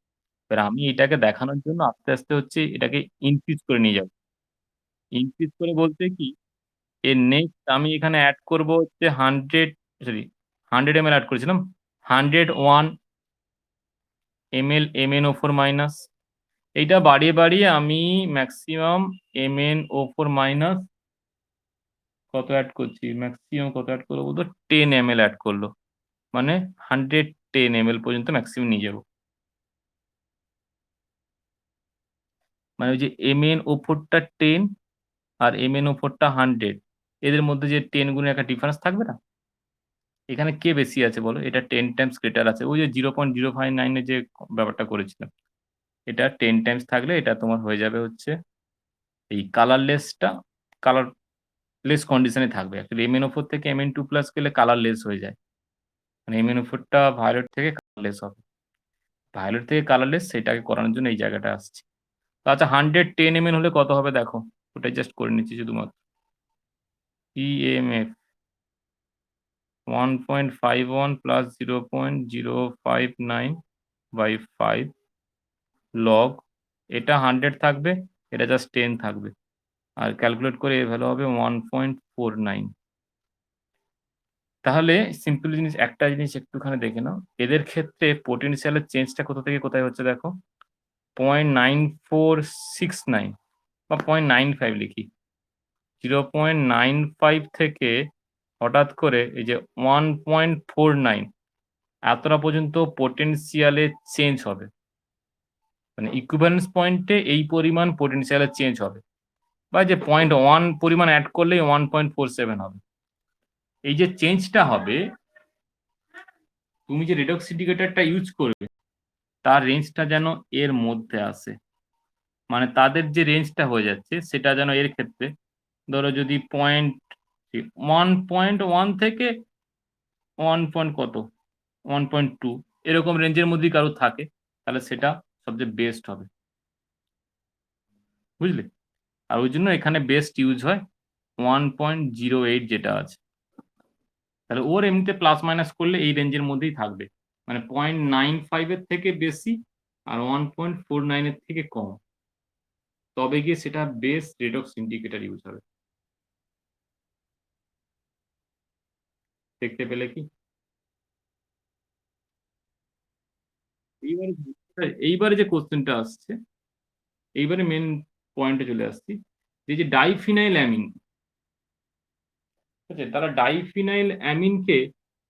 A: এবার আমি এটাকে দেখানোর জন্য আস্তে আস্তে হচ্ছে এটাকে ইনক্রিজ করে নিয়ে যাবো। ইনক্রিজ করে বলতে কি, এর নেক্সট আমি এখানে অ্যাড করব হচ্ছে 100, সরি 100 ml অ্যাড করেছিলাম, 101 ml MnO4 মাইনাস, এইটা বাড়িয়ে বাড়িয়ে আমি ম্যাক্সিমাম MnO4 মাইনাস কত অ্যাড করছি, ম্যাক্সিমাম কত অ্যাড করবো বলতো, 10 ml অ্যাড করলো, মানে 110 ml পর্যন্ত ম্যাক্সিমাম নিয়ে যাবো। মানে ওই যে MnO4 টা 10 আর MnO4 টা 100, এদের মধ্যে যে 10 গুণের একটা ডিফারেন্স থাকবে না, এখানে কে বেশি আছে বলো? এটা 10 টাইমস গ্রেটার আছে, ওই যে 0.059 এর যে ব্যাপারটা করেছিলাম, এটা 10 টাইমস থাকলে এটা তোমার হয়ে যাবে হচ্ছে এই কালারলেসটা, কালারলেস কন্ডিশনে থাকবে। অ্যাকচুয়ালি MnO4 থেকে Mn2+ গেলে কালারলেস হয়ে যায়, মানে MnO4 টা ভায়োলেট থেকে কালারলেস হবে, ভায়োলেট থেকে কালারলেস সেটাকে করানোর জন্য এই জায়গাটা আসছে। তো আচ্ছা, 110 ml হলে কত হবে দেখো, ওটাই জাস্ট করে নিচ্ছি শুধুমাত্র। EMF 1.51 প্লাস 0.059/5 লগ, এটা 100 থাকবে, এটা জাস্ট 10 থাকবে, আর ক্যালকুলেট করে এর ভ্যালু হবে 1.49। তাহলে সিম্পল জিনিস, একটা জিনিস একটুখানি দেখে নাও, এদের ক্ষেত্রে পোটেনশিয়ালের চেঞ্জটা কোথা থেকে কোথায় হচ্ছে দেখো, 0.9469 বা 0.95 লিখি, 0.95 থেকে হঠাৎ করে এই যে 1.49, এতটা পর্যন্ত পোটেনশিয়ালের চেঞ্জ হবে, মানে ইকুইভ্যালেন্স পয়েন্টে এই পরিমাণ পোটেনশিয়ালের চেঞ্জ হবে, বা যে 0.1 পরিমাণ অ্যাড করলেই 1.47 হবে। এই যে চেঞ্জটা হবে, তুমি যে রেডক্স ইন্ডিকেটরটা ইউজ করবে তার রেঞ্জটা যেন এর মধ্যে আসে, মানে তাদের যে রেঞ্জটা হয়ে যাচ্ছে সেটা যেন এর ক্ষেত্রে, ধরো যদি 1.1 থেকে 1 কত, 1.2 এরকম রেঞ্জের মধ্যেই কারো থাকে, তাহলে সেটা সবচেয়ে বেস্ট হবে, বুঝলে? আর ওই জন্য এখানে বেস্ট ইউজ হয় 1.08 যেটা আছে, তাহলে ওর এমনিতে প্লাস মাইনাস করলে এই রেঞ্জের মধ্যেই থাকবে, মানে 0.95 এর থেকে বেশি আর 1.49 এর থেকে কম, তবে গিয়ে সেটা বেস্ট রেডক্স ইন্ডিকেটর ইউজ হবে। দেখতে পেলে কি? এইবারে এইবারে যে কোশ্চেনটা আসছে, এইবারে মেন পয়েন্টে চলে আসছি, যে ডাইফিনাইল অ্যামিন, ঠিক আছে, তারা ডাইফিনাইল অ্যামিনকে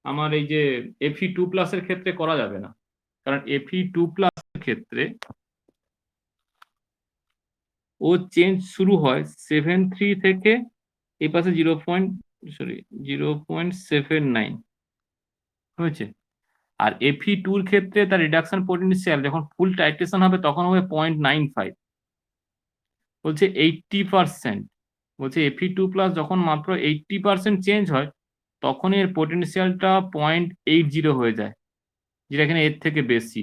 A: আমার এই যে Fe2+ এর ক্ষেত্রে করা যাবে না, কারণ Fe2+ এর ক্ষেত্রে ও চেঞ্জ শুরু হয় 7.3 থেকে এই পাশে 0.79 হয়েছে। আর Fe2 এর ক্ষেত্রে তার রিডাকশন পোটেনশিয়াল যখন ফুল টাইট্রেশন হবে তখন হবে 0.95, বলছে 80%। বলছে Fe2+ যখন মাত্র 80% চেঞ্জ হয় তখন এর পোটেনশিয়ালটা 0.80 হয়ে যায়, যেটা এখানে এর থেকে বেশি।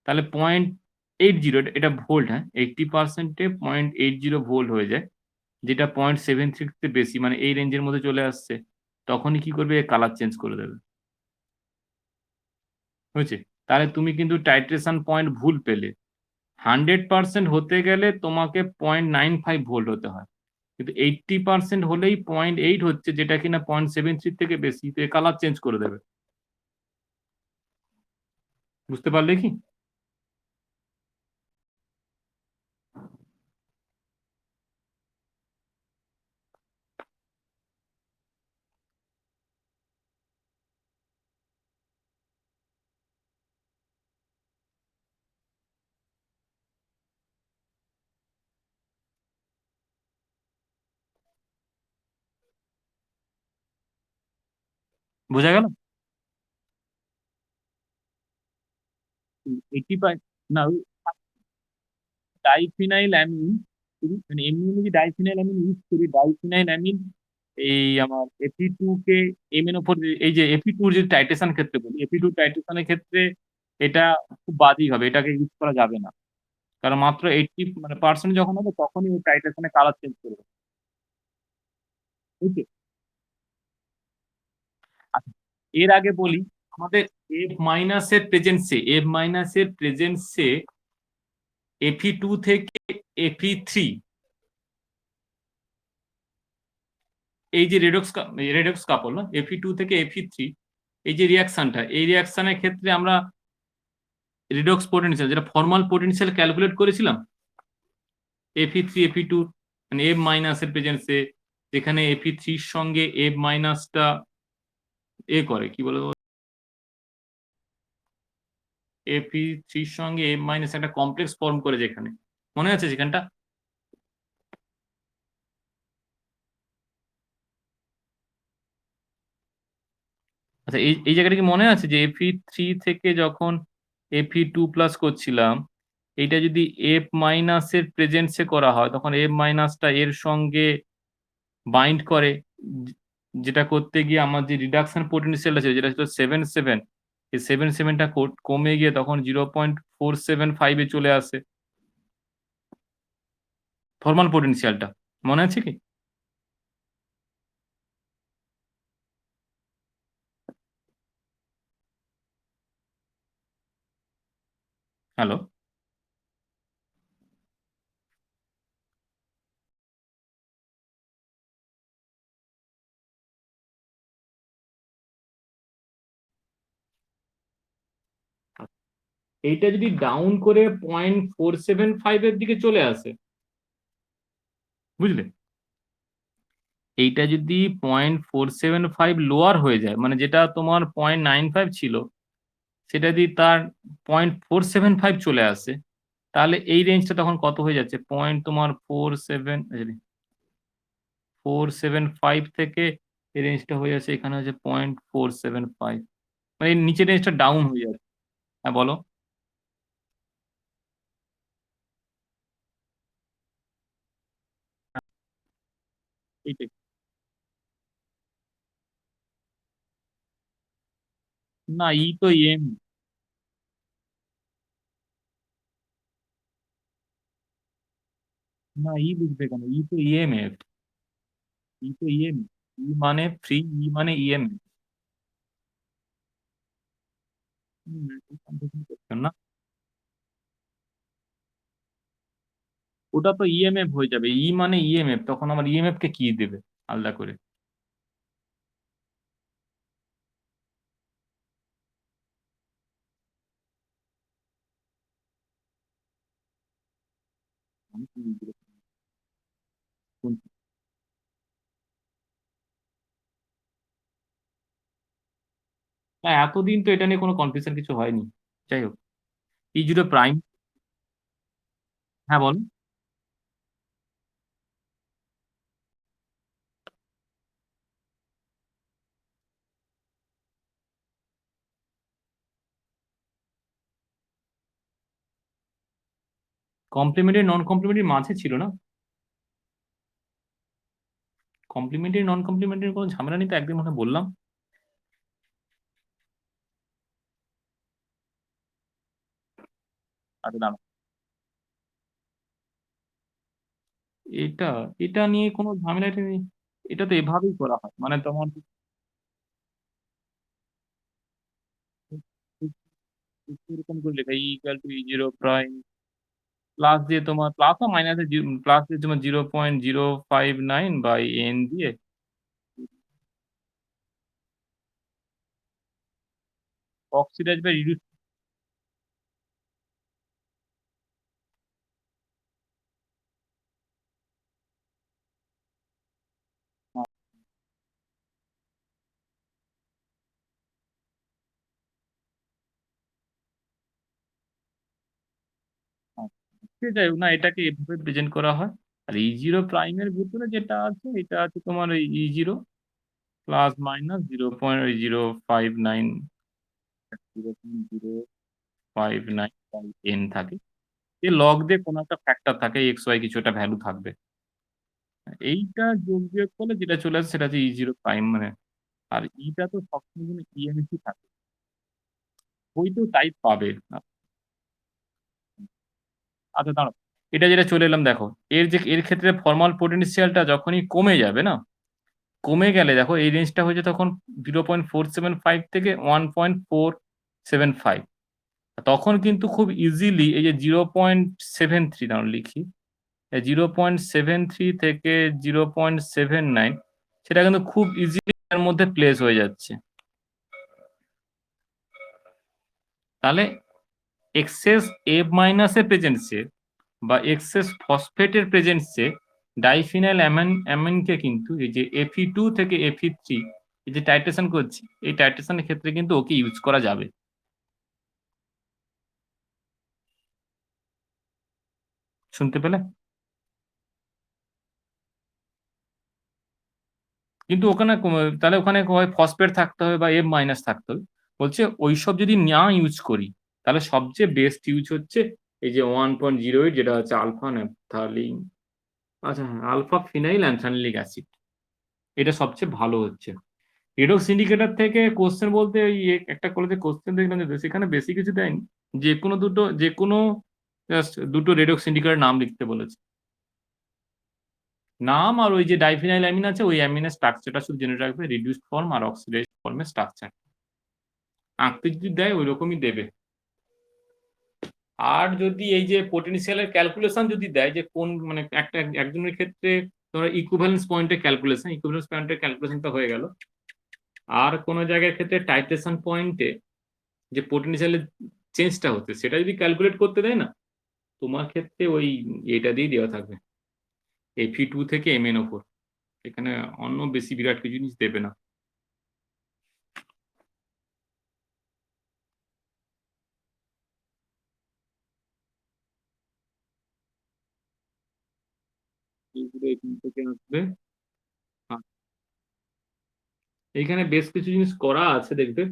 A: তাহলে 0.80, এটা ভোল্ট, হ্যাঁ, 80%-এ 0.80 ভোল্ট হয়ে যায়, যেটা 0.73 থেকে বেশি, মানে এই রেঞ্জের মধ্যে চলে আসছে। তখনই কি করবে, কালার চেঞ্জ করে দেবে। বুঝেছে? তাহলে তুমি কিন্তু টাইট্রেশন পয়েন্ট ভুল পেলে। 100% হতে গেলে তোমাকে 0.95 ভোল্ট হতে হয়, কিন্তু 80% হলেই 0.8 হচ্ছে, যেটা কিনা 0.73 থেকে বেশি, তো কালার চেঞ্জ করে দেবে। বুঝতে পারলে কি? বোঝা গেল? 85, না, ডাইফিনাইল অ্যামিন, মানে এমনি এমনি ডাইফিনাইল অ্যামিন ইউজ করি, ডাইফিনাইল অ্যামিন এই আমার Fe2 কে MnO4, এই যে Fe2 যে টাইট্রেশন ক্ষেত্রে বলি, Fe2 টাইট্রেশনের ক্ষেত্রে এটা খুব বাজেই হবে, এটাকে ইউজ করা যাবে না। কারণ মাত্র 80 মানে পার্সেন্ট যখন হবে তখনই ওই টাইট্রেশনের কালার চেঞ্জ করবে। বুঝলি? আচ্ছা, এর আগে বলি, আমাদের F- এর প্রেজেন্সে Fe2 থেকে Fe3, এই যে রেডক্স কাপল না, Fe2 থেকে Fe3, এই যে রিয়াকশনটা, এই রিয়াকশনের ক্ষেত্রে আমরা রিডক্স পোটেনশিয়াল, যেটা ফর্মাল পোটেনশিয়াল ক্যালকুলেট করেছিলাম, Fe3 Fe2, মানে F- এর প্রেজেন্সে, যেখানে Fe3 সঙ্গে F- করে কি বলে, Fe3 সঙ্গে F- একটা কমপ্লেক্স ফর্ম করে, যেখানে মনে আছে সেখানটা। আচ্ছা, এই এই জায়গাটা কি মনে আছে যে Fe3 থেকে যখন Fe2+ করছিলাম, এইটা যদি F- এর প্রেজেন্সে করা হয় তখন F- এর সঙ্গে বাইন্ড করে, যেটা করতে গিয়ে আমার যে রিডাকশন পোটেনশিয়ালটা ছিল, যেটা ছিল 77, এই 77টা কমে গিয়ে তখন 0.475-এ চলে আসে ফর্মাল পোটেনশিয়ালটা। মনে আছে কি? হ্যালো? এইটা যদি ডাউন করে 0.475-এর দিকে চলে আসে, বুঝলে, এইটা যদি 0.475 লোয়ার হয়ে যায়, মানে যেটা তোমার 0.95 ছিল, সেটা যদি তার 0.475 চলে আসে, তাহলে এই রেঞ্জটা তখন কত হয়ে যাচ্ছে, পয়েন্ট তোমার 4.75 থেকে এই রেঞ্জটা হয়ে যাচ্ছে, এখানে হচ্ছে 0.475, মানে এই নিচের রেঞ্জটা ডাউন হয়ে যাচ্ছে। হ্যাঁ, বলো। এইটাই। না, ই তো এম, না, ই লিখবে কেন, ই তো ইএমএফ, ই তো ইএম, ই মানে ফ্রি, ই মানে ইএমএফ। না, ওটা তো ইএমএফ হয়ে যাবে, ই মানে ইএমএফ, তখন আমার ইএমএফ কে কি দেবে আলাদা করে? আমি কি বুঝতে পারছি? না, এতদিন তো এটা নিয়ে কোনো কনফিউশন কিছু হয়নি। যাই হোক, ই জিরো প্রাইম। হ্যাঁ, বলো। কমপ্লিমেন্টারি নন কমপ্লিমেন্টারি মাঝে ছিল না? কমপ্লিমেন্টারি নন কমপ্লিমেন্টারি কোনো ঝামেলা নেই তো, একদিন মনে হয় বললাম। আচ্ছা দাঁড়াও, এটা এটা নিয়ে কোনো ঝামেলা এটা নেই। এটা তো এভাবেই করা হয়, মানে তোমার এরকম করে লেখা equal to zero prime plus দিয়ে তোমার প্লাস ও মাইনাসে প্লাস দিয়ে তোমার 0.059 বাই এন দিয়ে অক্সিডাইজ বা রিডিউস। যাই হোক না, এটাকে এভাবে প্রেজেন্ট করা হয়। আর ই জিরো প্রাইমের ভিতরে যেটা আছে এটা আছে তোমার ওই E zero plus minus 0.059 0.059 by n থাকে। যে লগ দিয়ে কোনো একটা ফ্যাক্টর থাকে, এক্স ওয়াই কিছু একটা ভ্যালু থাকবে। এইটা যোগ বিয়োগ করলে যেটা চলে আসে সেটা হচ্ছে ই জিরো প্রাইম মানে। আর ইটা তো সবসময় ইএমসি থাকে, ওই তো তাই পাবে। আচ্ছা দাঁড়াও, এটা যেটা চলে এলাম দেখো, এর ক্ষেত্রে ফর্মাল পোটেনশিয়ালটা যখনই কমে যাবে না, কমে গেলে দেখো এই রেঞ্জটা হয়েছে তখন 0.475 থেকে 1.475। তখন কিন্তু খুব ইজিলি এই যে 0.73, দাঁড়াও লিখি, 0.73 থেকে 0.79 সেটা কিন্তু খুব ইজিলি এর মধ্যে প্লেস হয়ে যাচ্ছে। তাহলে এক্সেস এ মাইনাসের প্রেজেন্সে বা এক্সেস ফসফেটের প্রেজেন্সে ডাইফিনাইল অ্যামিনকে কিন্তু এই যে Fe2 থেকে Fe3 এই যে টাইট্রেশন করছি, এই টাইট্রেশনের ক্ষেত্রে কিন্তু ওকে ইউজ করা যাবে। শুনতে পেলে? কিন্তু ওখানে তাহলে ওখানে হয় ফসফেট থাকতে হবে বা এফ মাইনাস থাকতে হবে। বলছে ওইসব যদি না ইউজ করি, তাহলে সবচেয়ে বেস্ট ইউজ হচ্ছে এই যে 1.08 যেটা হচ্ছে আলফা ন্যাপথালিন, আচ্ছা হ্যাঁ, আলফা ফিনাইল অ্যানথানিলিক অ্যাসিড। এটা সবচেয়ে ভালো হচ্ছে। রেডক্স ইন্ডিকেটর থেকে কোশ্চেন বলতে ওই একটা কলেজে কোশ্চেন দেখলাম যে সেখানে বেশি কিছু দেয়নি, যে কোনো জাস্ট দুটো রেডক্স ইন্ডিকেটর নাম লিখতে বলেছে। নাম আর ওই যে ডাইফিনাইল অ্যামিন আছে ওই অ্যামিনের স্ট্রাকচারটা শুধু জেনে রাখবে, রিডিউসড ফর্ম আর অক্সিডাইজড ফর্মের স্ট্রাকচার। আঁকতে যদি দেয় ওই রকমই দেবে। আর যদি এই যে পোটেনশিয়ালের ক্যালকুলেশন যদি দেয় যে কোন মানে একটা একজনের ক্ষেত্রে ধরো ইকুইভ্যালেন্স পয়েন্টের ক্যালকুলেশনটা হয়ে গেল। আর কোন জায়গার ক্ষেত্রে টাইট্রেশন পয়েন্টে যে পোটেনশিয়ালের চেঞ্জটা হচ্ছে সেটা যদি ক্যালকুলেট করতে দেয় না, তোমার ক্ষেত্রে ওই এটা দিয়ে দেওয়া থাকবে, Fe2 থেকে MnO4। এখানে অন্য বেশি বিরাট কিছু জিনিস দেবে না। এইগুলো এখান থেকে আসবে। আ- এইখানে বেশ কিছু জিনিস করা আছে দেখবে।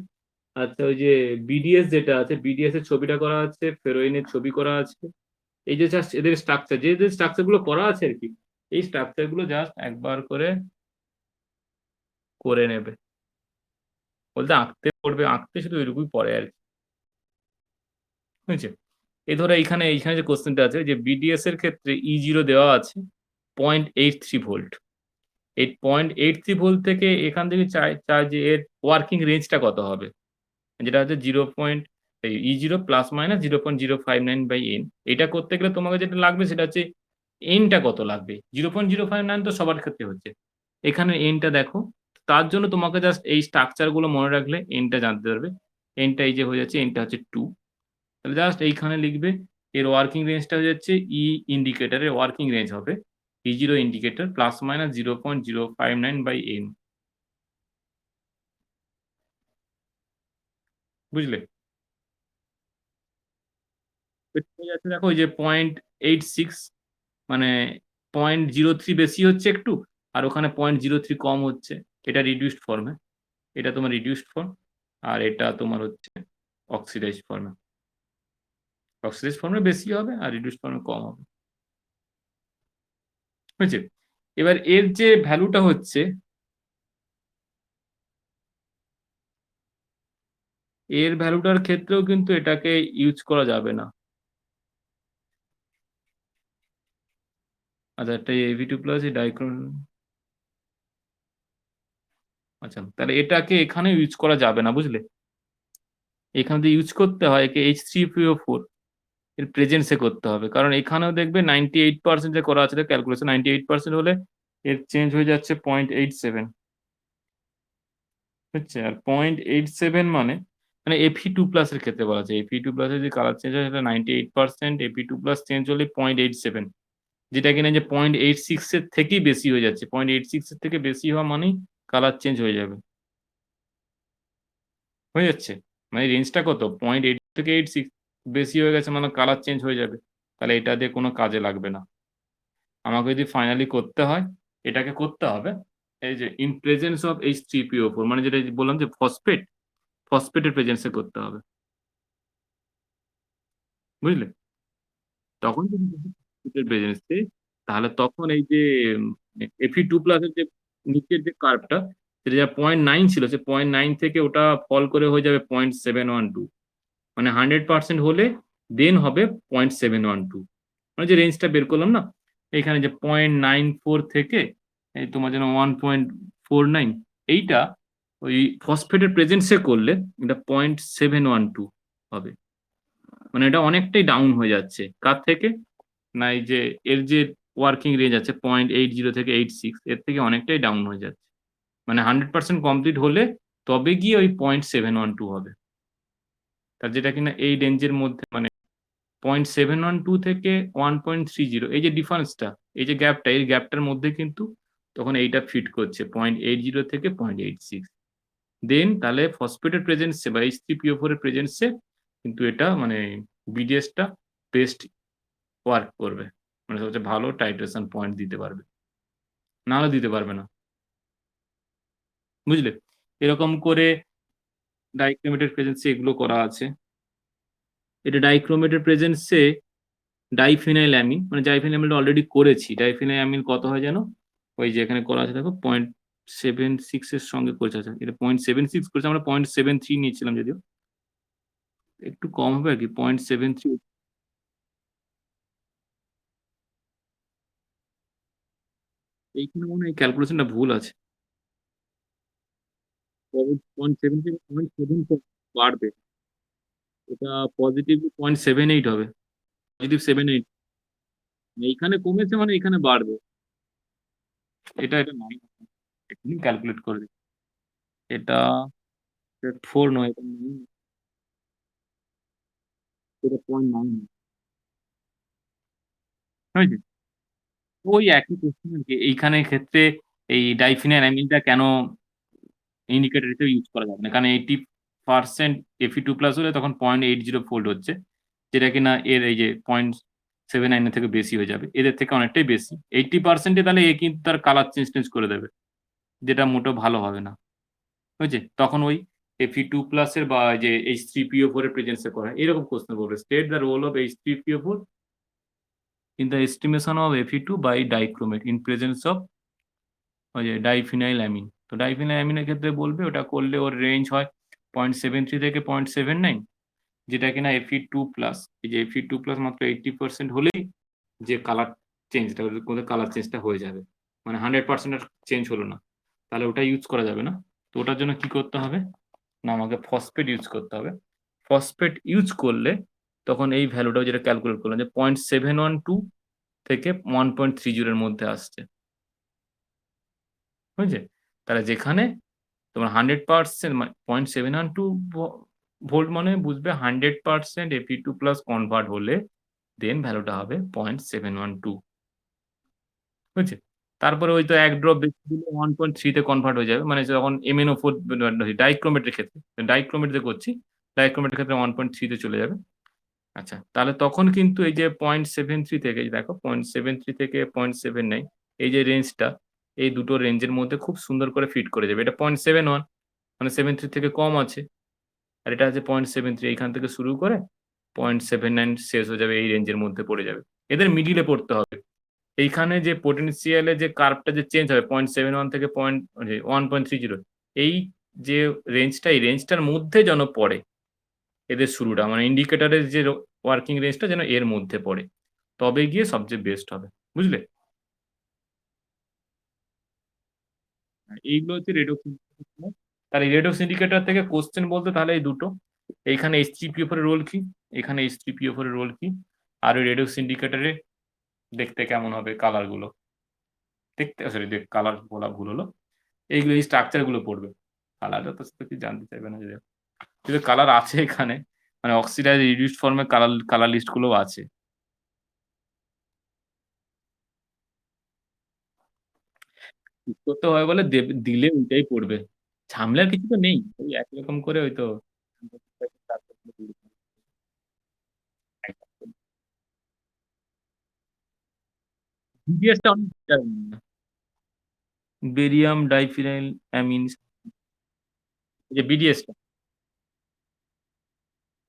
A: আচ্ছা ওই যে বিডিএস যেটা আছে, বিডিএস এর ছবিটা করা আছে, ফেরোইনের ছবি করা আছে। এই যে জাস্ট এদের স্ট্রাকচার, যে যে স্ট্রাকচার গুলো করা আছে আর কি, এই স্ট্রাকচার গুলো জাস্ট একবার করে করে নেবে। বলতে আঁকতে পড়বে, আঁকতে শুধু ওইটুকুই পড়ে আর কি। বুঝছে? এই ধরো এইখানে এইখানে যে কোশ্চেনটা আছে যে বিডিএস এর ক্ষেত্রে ই জিরো দেওয়া আছে 0.83 ভোল্ট। এই 0.83 ভোল্ট থেকে এখান থেকে চাই যে এর ওয়ার্কিং রেঞ্জটা কত হবে, যেটা হচ্ছে 0. ই জিরো প্লাস মাইনাস 0.059/n। এটা করতে গেলে তোমাকে যেটা লাগবে সেটা হচ্ছে এনটা কত লাগবে। 0.059 তো সবার ক্ষেত্রে হচ্ছে, এখানে এনটা দেখো। তার জন্য তোমাকে জাস্ট এই স্ট্রাকচার গুলো মনে রাখলে এনটা জানতে পারবে। এনটা এই যে হয়ে যাচ্ছে, এনটা হচ্ছে 2। তাহলে জাস্ট এইখানে লিখবে এর ওয়ার্কিং রেঞ্জটা হয়ে যাচ্ছে, ইন্ডিকেটরের ওয়ার্কিং রেঞ্জ হবে ই zero indicator plus minus 0.059/n। বুঝলে? হয়ে যাচ্ছে দেখো ওই যে 0.86, মানে 0.03 বেশি হচ্ছে একটু, আর ওখানে 0.03 কম হচ্ছে। এটা রিডিউসড ফর্মে, এটা তোমার রিডিউসড ফর্ম, আর এটা তোমার হচ্ছে অক্সিডাইজড ফর্মে। অক্সিডাইজ ফর্মে বেশি হবে আর রিডিউসড ফর্মে কম হবে। হয়েছে? এবার এর যে ভ্যালুটা হচ্ছে, এর ভ্যালুটার ক্ষেত্রেও কিন্তু এটাকে ইউজ করা যাবে না। আচ্ছা, একটা Av2+ এই ডাইক্রোন, আচ্ছা তাহলে এটাকে এখানে ইউজ করা যাবে না, বুঝলে? এখানে যদি ইউজ করতে হয় একে H3PO4 এর প্রেজেন্স এ করতে হবে। কারণ এখানেও দেখবে 98% যে করা আছে ক্যালকুলেশন, 98% হলে এর চেঞ্জ হয়ে যাচ্ছে 0.87, বুঝছে? আর 0.87 মানে Fe2+ এর ক্ষেত্রে বলা আছে। Fe2+ এর যে কালার চেঞ্জ হয় সেটা 98%, Fe2+ চেঞ্জ হলে 0.87, যেটা কিনা যে 0.86 এর থেকেই বেশি হয়ে যাচ্ছে। 0.86 এর থেকে বেশি হওয়া মানেই কালার চেঞ্জ হয়ে যাবে। হয়ে যাচ্ছে? মানে রেঞ্জটা কত? 0.8 থেকে 86, বেশি হয়ে গেছে মানে কালার চেঞ্জ হয়ে যাবে। তাহলে এটা দিয়ে কোনো কাজে লাগবে না। আমাকে যদি ফাইনালি করতে হয়, এটাকে করতে হবে এই যে ইন প্রেজেন্স অফ H3PO4, মানে যেটা বললাম যে ফসফেট, ফসফেটের প্রেজেন্স এ করতে হবে। বুঝলে? তখন যদি ফসফেটের প্রেজেন্স এ, তাহলে তখন এই যে Fe2+ এর যে নিচের যে কার্ভটা, সেটা যা 0.9 ছিল সে 0.9 থেকে ওটা ফল করে হয়ে যাবে 0.712, মানে 100% হলে দেন হবে 0.712, মানে যে রেঞ্জটা বের করলাম না, এখানে যে 0.94 থেকে এই তোমার যেন 1.49, এইটা ওই ফসফেটের প্রেজেন্সে করলে এটা 0.712 হবে। মানে এটা অনেকটাই ডাউন হয়ে যাচ্ছে কার থেকে, না এই যে এর যে ওয়ার্কিং রেঞ্জ আছে 0.80 থেকে 86, এর থেকে অনেকটাই ডাউন হয়ে যাচ্ছে। মানে 100% কমপ্লিট হলে তবে গিয়ে ওই 0.712 হবে। তার যেটা কিনা এই রেঞ্জের মধ্যে, মানে 0.712 থেকে 1.30, এই যে ডিফারেন্সটা, এই যে গ্যাপটা, এই গ্যাপটার মধ্যে কিন্তু তখন এইটা ফিট করছে 0.80 থেকে 0.86। দেন তাহলে ফসফেটের প্রেজেন্সে বা H3PO4 এর প্রেজেন্সে কিন্তু এটা মানে BDS টা বেস্ট ওয়ার্ক করবে। মানে সবচেয়ে ভালো টাইট্রেশন পয়েন্ট দিতে পারবে। নাহলে দিতে পারবে না। বুঝলে? এরকম করে ডাইক্রোমেটের প্রেজেন্সে এগুলো করা আছে। এটা ডাইক্রোমেটের প্রেজেন্সে ডাইফেনাইলঅ্যামিন, মানে ডাইফেনাইলঅ্যামিনটা অলরেডি করেছি। ডাইফেনাইলঅ্যামিন কত হয় জানো? ওই যে এখানে করা আছে দেখো 0.76 এর সঙ্গে করেছে। আচ্ছা এটা 0.76 করেছে, আমরা 0.73 নিয়েছিলাম যদিও। একটু কম হবে আরকি 0.73। এইখানে মনে হয় ক্যালকুলেশনটা ভুল আছে। 0.7 থেকে 0.7 বাড়বে। এটা পজিটিভলি 0.78 হবে। পজিটিভ 78। এইখানে কমেছে মানে এখানে বাড়বে। এটা 9, এক্ষুনি ক্যালকুলেট করে দিই। এটা 4 নয়, এটা 9, এটা 0.9 হয়েছে? ওই একই কোশ্চেন আরকি। এইখানের ক্ষেত্রে এই ডাইফেনাইলঅ্যামিনটা কেন ইন্ডিকেটর হিসেবে ইউজ করা যাবে না? কারণ 80% Fe2+ হলে তখন 0.80 ফোল্ড হচ্ছে। যেটা কিনা এর এই যে 0.79 এর থেকে বেশি হয়ে যাবে। এদের থেকে অনেকটাই বেশি। 80% এ তাহলে এ কিন্তু তার কালার চেঞ্জ করে দেবে। যেটা মোটেও ভালো হবে না। হয়েছে? তখন ওই Fe2+ এর বা যে H3PO4 এর প্রেজেন্স এ করা হয়। এরকম প্রশ্ন করবে। State the role of H3PO4 in the estimation of Fe2 by dichromate in presence of ওই যে ডাইফিনাইলঅ্যামিন। তো ডাইফিনাইলঅ্যামিনের ক্ষেত্রে বলবে ওটা করলে ওর রেঞ্জ হয় 0.73 থেকে 0.79, যেটা কিনা Fe2+। এই যে Fe2+ মাত্র 80% হলেই যে কালার চেঞ্জটা, ওদের কালার চেঞ্জটা হয়ে যাবে। মানে 100% আর চেঞ্জ হলো না। তাহলে ওটা ইউজ করা যাবে না। তো ওটার জন্য কি করতে হবে? না আমাকে ফসফেট ইউজ করতে হবে। ফসফেট ইউজ করলে তখন এই ভ্যালুটাও যেটা ক্যালকুলেট করলাম যে 0.712 থেকে 1.30 এর মধ্যে আসছে। বুঝলে? তাহলে যেখানে তোমার 100% মানে 0.712 ভোল্ট মানে বুঝবে 100% Fe2+ কনভার্ট হলে দেন ভ্যালুটা হবে 0.712। বুঝছে? তারপরে ওই তো ১ ড্রপ বেশি দিলে 1.3 তে কনভার্ট হয়ে যাবে। মানে যখন MnO4 ডাইক্রোমেটের ক্ষেত্রে, ডাইক্রোমেট দিয়ে করছি। ডাইক্রোমেটের ক্ষেত্রে 1.3 তে চলে যাবে। আচ্ছা, তাহলে তখন কিন্তু এই যে 0.73 থেকে এই যে দেখো 0.73 থেকে 0.79, এই যে রেঞ্জটা, এই দুটো রেঞ্জের মধ্যে খুব সুন্দর করে ফিট করে যাবে। এটা 0.71, মানে 73 থেকে কম আছে। আর এটা আছে 0.73, এইখান থেকে শুরু করে 0.79 শেষ হয়ে যাবে, এই রেঞ্জের মধ্যে পড়ে যাবে। এদের মিডলে পড়তে হবে। এইখানে যে পোটেনশিয়াল এর যে কার্ভটা যে চেঞ্জ হবে 0.71 থেকে যে 1.30, এই যে রেঞ্জটা, এই রেঞ্জটার মধ্যে যেন পড়ে এদের শুরুটা। মানে ইন্ডিকেটরের যে ওয়ার্কিং রেঞ্জটা যেন এর মধ্যে পড়ে। তবে গিয়ে সবচেয়ে বেস্ট হবে। বুঝলে? এইগুলো হচ্ছে রেডক্স ইন্ডিকেটর। তাহলে এই রেডক্স ইন্ডিকেটর থেকে কোয়েশ্চেন বলতে তাহলে এই দুটো। এইখানে H3PO4 এর রোল কি? এখানে H3PO4 এর রোল কি? আর ওই রেডক্স ইন্ডিকেটরে দেখতে কেমন হবে কালার গুলো? দেখতে সরি কালার বলা ভুল হলো। এইগুলো এই স্ট্রাকচার গুলো পড়বে। কালারটা তো কিছু জানতে চাইবে না যদিও। কিন্তু কালার আছে এখানে। মানে অক্সিডাইজ রিডিউসড ফর্মে কালার লিস্ট গুলোও আছে। ঠিক করতে হয় বলে দিলে ওইটাই পড়বে। ঝামেলার কিছু তো নেই। ওই একই রকম করে ওই তো বিডিএস টা অনেক বেটার। বেরিয়াম ডাইফিনাইল অ্যামিনস, যে বিডিএস টা,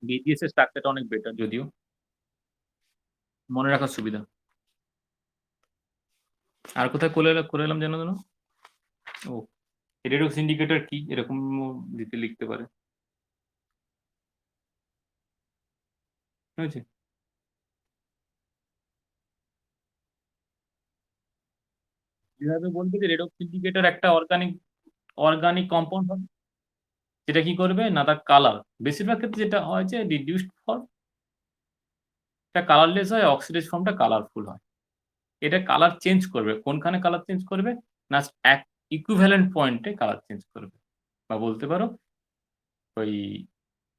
A: বিডিএস এর স্ট্রাকচারটা অনেক বেটার যদিও। মনে রাখার সুবিধা। আর কোথায় করে এলাম যেন? ও, রেডক্স ইন্ডিকেটর কি? এরকম দিতে লিখতে পারে। হয়েছে? এভাবে বলবে যে রেডক্স ইন্ডিকেটর একটা অর্গানিক কম্পাউন্ড হবে। সেটা কি করবে না, তার কালার বেশিরভাগ ক্ষেত্রে যেটা হয় যে রিডিউসড ফর্ম এটা কালারলেস হয়, অক্সিডাইজ ফর্মটা কালারফুল হয়। এটা কালার চেঞ্জ করবে। কোনখানে কালার চেঞ্জ করবে? না, এক ইকুইভ্যালেন্ট পয়েন্টে কালার চেঞ্জ করবে। বা বলতে পারো ওই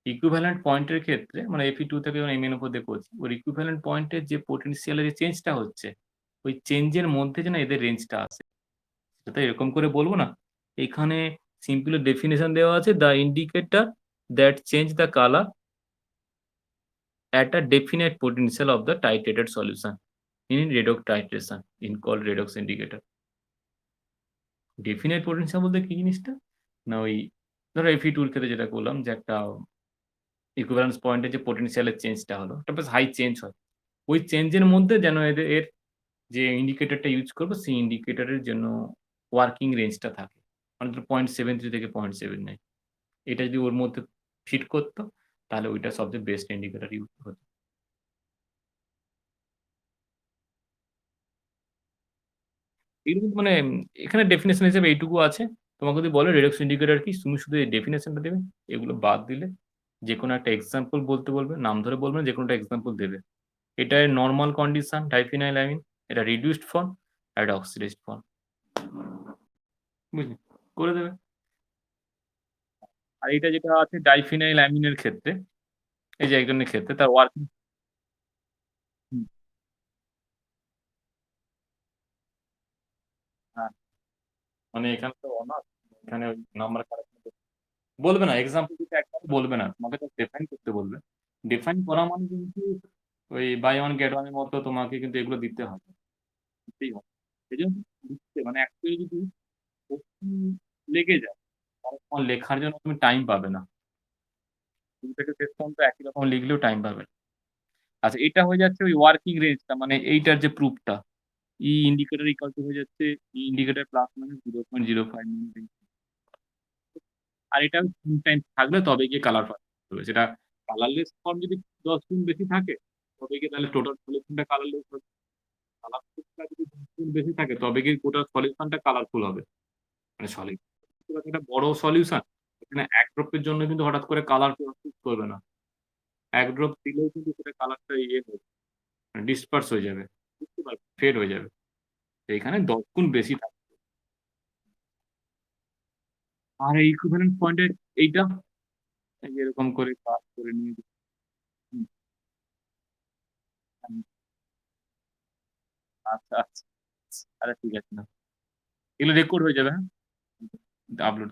A: ইকুইভ্যালেন্ট পয়েন্টের ক্ষেত্রে মানে Fe2 থেকে যখন Mn উপর দিয়ে করছি, ওই ইকুইভ্যালেন্ট পয়েন্টের যে পোটেনশিয়াল এর যে চেঞ্জটা হচ্ছে, ওই চেঞ্জের মধ্যে যেন এদের রেঞ্জটা আসে। সেটা এরকম করে বলবো না। এখানে সিম্পল ডেফিনেশন দেওয়া আছে, the indicator that change the colour at a definite potential of the titrated solution in redox titration in called redox indicator. Definite potential বলতে কি জিনিসটা? না ওই ধরো Fe2 এর ক্ষেত্রে যেটা করলাম যে একটা ইকুইভ্যালেন্স পয়েন্টে যে পোটেনশিয়াল এর চেঞ্জটা হলো, একটা বেশ হাই চেঞ্জ হয়। ওই চেঞ্জের মধ্যে যেন এর যে ইন্ডিকেটরটা ইউজ করবো সেই ইন্ডিকেটরের জন্য ওয়ার্কিং রেঞ্জটা থাকে। মানে ধরো 0.73 থেকে 0.79, এটা যদি ওর মধ্যে ফিট করতো তাহলে ওইটা সবচেয়ে বেস্ট ইন্ডিকেটর ইউজ হতো। এগুলো মানে এখানে ডেফিনেশন হিসেবে এইটুকু আছে। তোমাকে যদি বলে রেডক্স ইন্ডিকেটর কি, তুমি শুধু এই ডেফিনেশনটা দেবে। এগুলো বাদ দিলে যে কোনো একটা এক্সাম্পল বলতে বলবে, নাম ধরে বলবে না, যে কোনো একটা এক্সাম্পল দেবে। এটা নর্মাল কন্ডিশন ডাইফিনাইল অ্যামিন, এটা রিডিউসড ফর্ম, আর এটা অক্সিডাইজড ফর্ম। বুঝলি? করে দেবে। আর এটা যেটা আছে ডাইফিনাইল অ্যামিনের ক্ষেত্রে, এই যে একজনের ক্ষেত্রে তার ওয়ার্কিং, মানে এখানে তো অনার্স, এখানে নাম্বার বলবে না, এক্সাম্পল দিতে একদম বলবে না, তোমাকে তো ডিফাইন করতে বলবে। ডিফাইন করা মানে কিন্তু ওই বাই ওয়ান গেট ওয়ান এর মতো তোমাকে কিন্তু এগুলো দিতে হবে। দিতেই হবে। এই জন্য মানে অ্যাকচুয়ালি যদি প্রশ্ন লেগে যায় তাহলে তোমার লেখার জন্য তুমি টাইম পাবে না। শুরু থেকে শেষ পর্যন্ত একই রকম লিখলেও টাইম পাবে না। আচ্ছা, এটা হয়ে যাচ্ছে ওই ওয়ার্কিং রেঞ্জটা, মানে এইটার যে প্রুফটা, ই ইন্ডিকেটর ইকাল টু হয়ে যাচ্ছে ই ইন্ডিকেটর প্লাস মানে 0.05 মিনিট। আর এটা ফুল টাইম থাকলে তবে গিয়ে কালার পাবে। সেটা কালারলেস ফর্ম যদি 10 গুণ বেশি থাকে তবে গিয়ে তাহলে টোটাল সলিউশনটা কালারলেস হবে। কালারফুলটা যদি 10 গুণ বেশি থাকে তবে গিয়ে টোটাল সলিউশনটা কালারফুল হবে। মানে সলিড একটা বড় সলিউশন, এখানে এক ড্রপের জন্য কিন্তু হঠাৎ করে কালার করবে না। এক ড্রপ দিলেও কিন্তু সেটা কালারটা ইয়ে হবে, ডিসপার্স হয়ে যাবে, বুঝতে পারবে, ফেড হয়ে যাবে। এইখানে 10 গুণ বেশি থাকে। আর এই ইকুইভ্যালেন্ট পয়েন্টের এইটা এই যে এরকম করে কাজ করে নিয়ে হুম, হুম, আচ্ছা আচ্ছা। আরে ঠিক আছে না, এগুলো রেকর্ড হয়ে যাবে, হ্যাঁ, আপলোড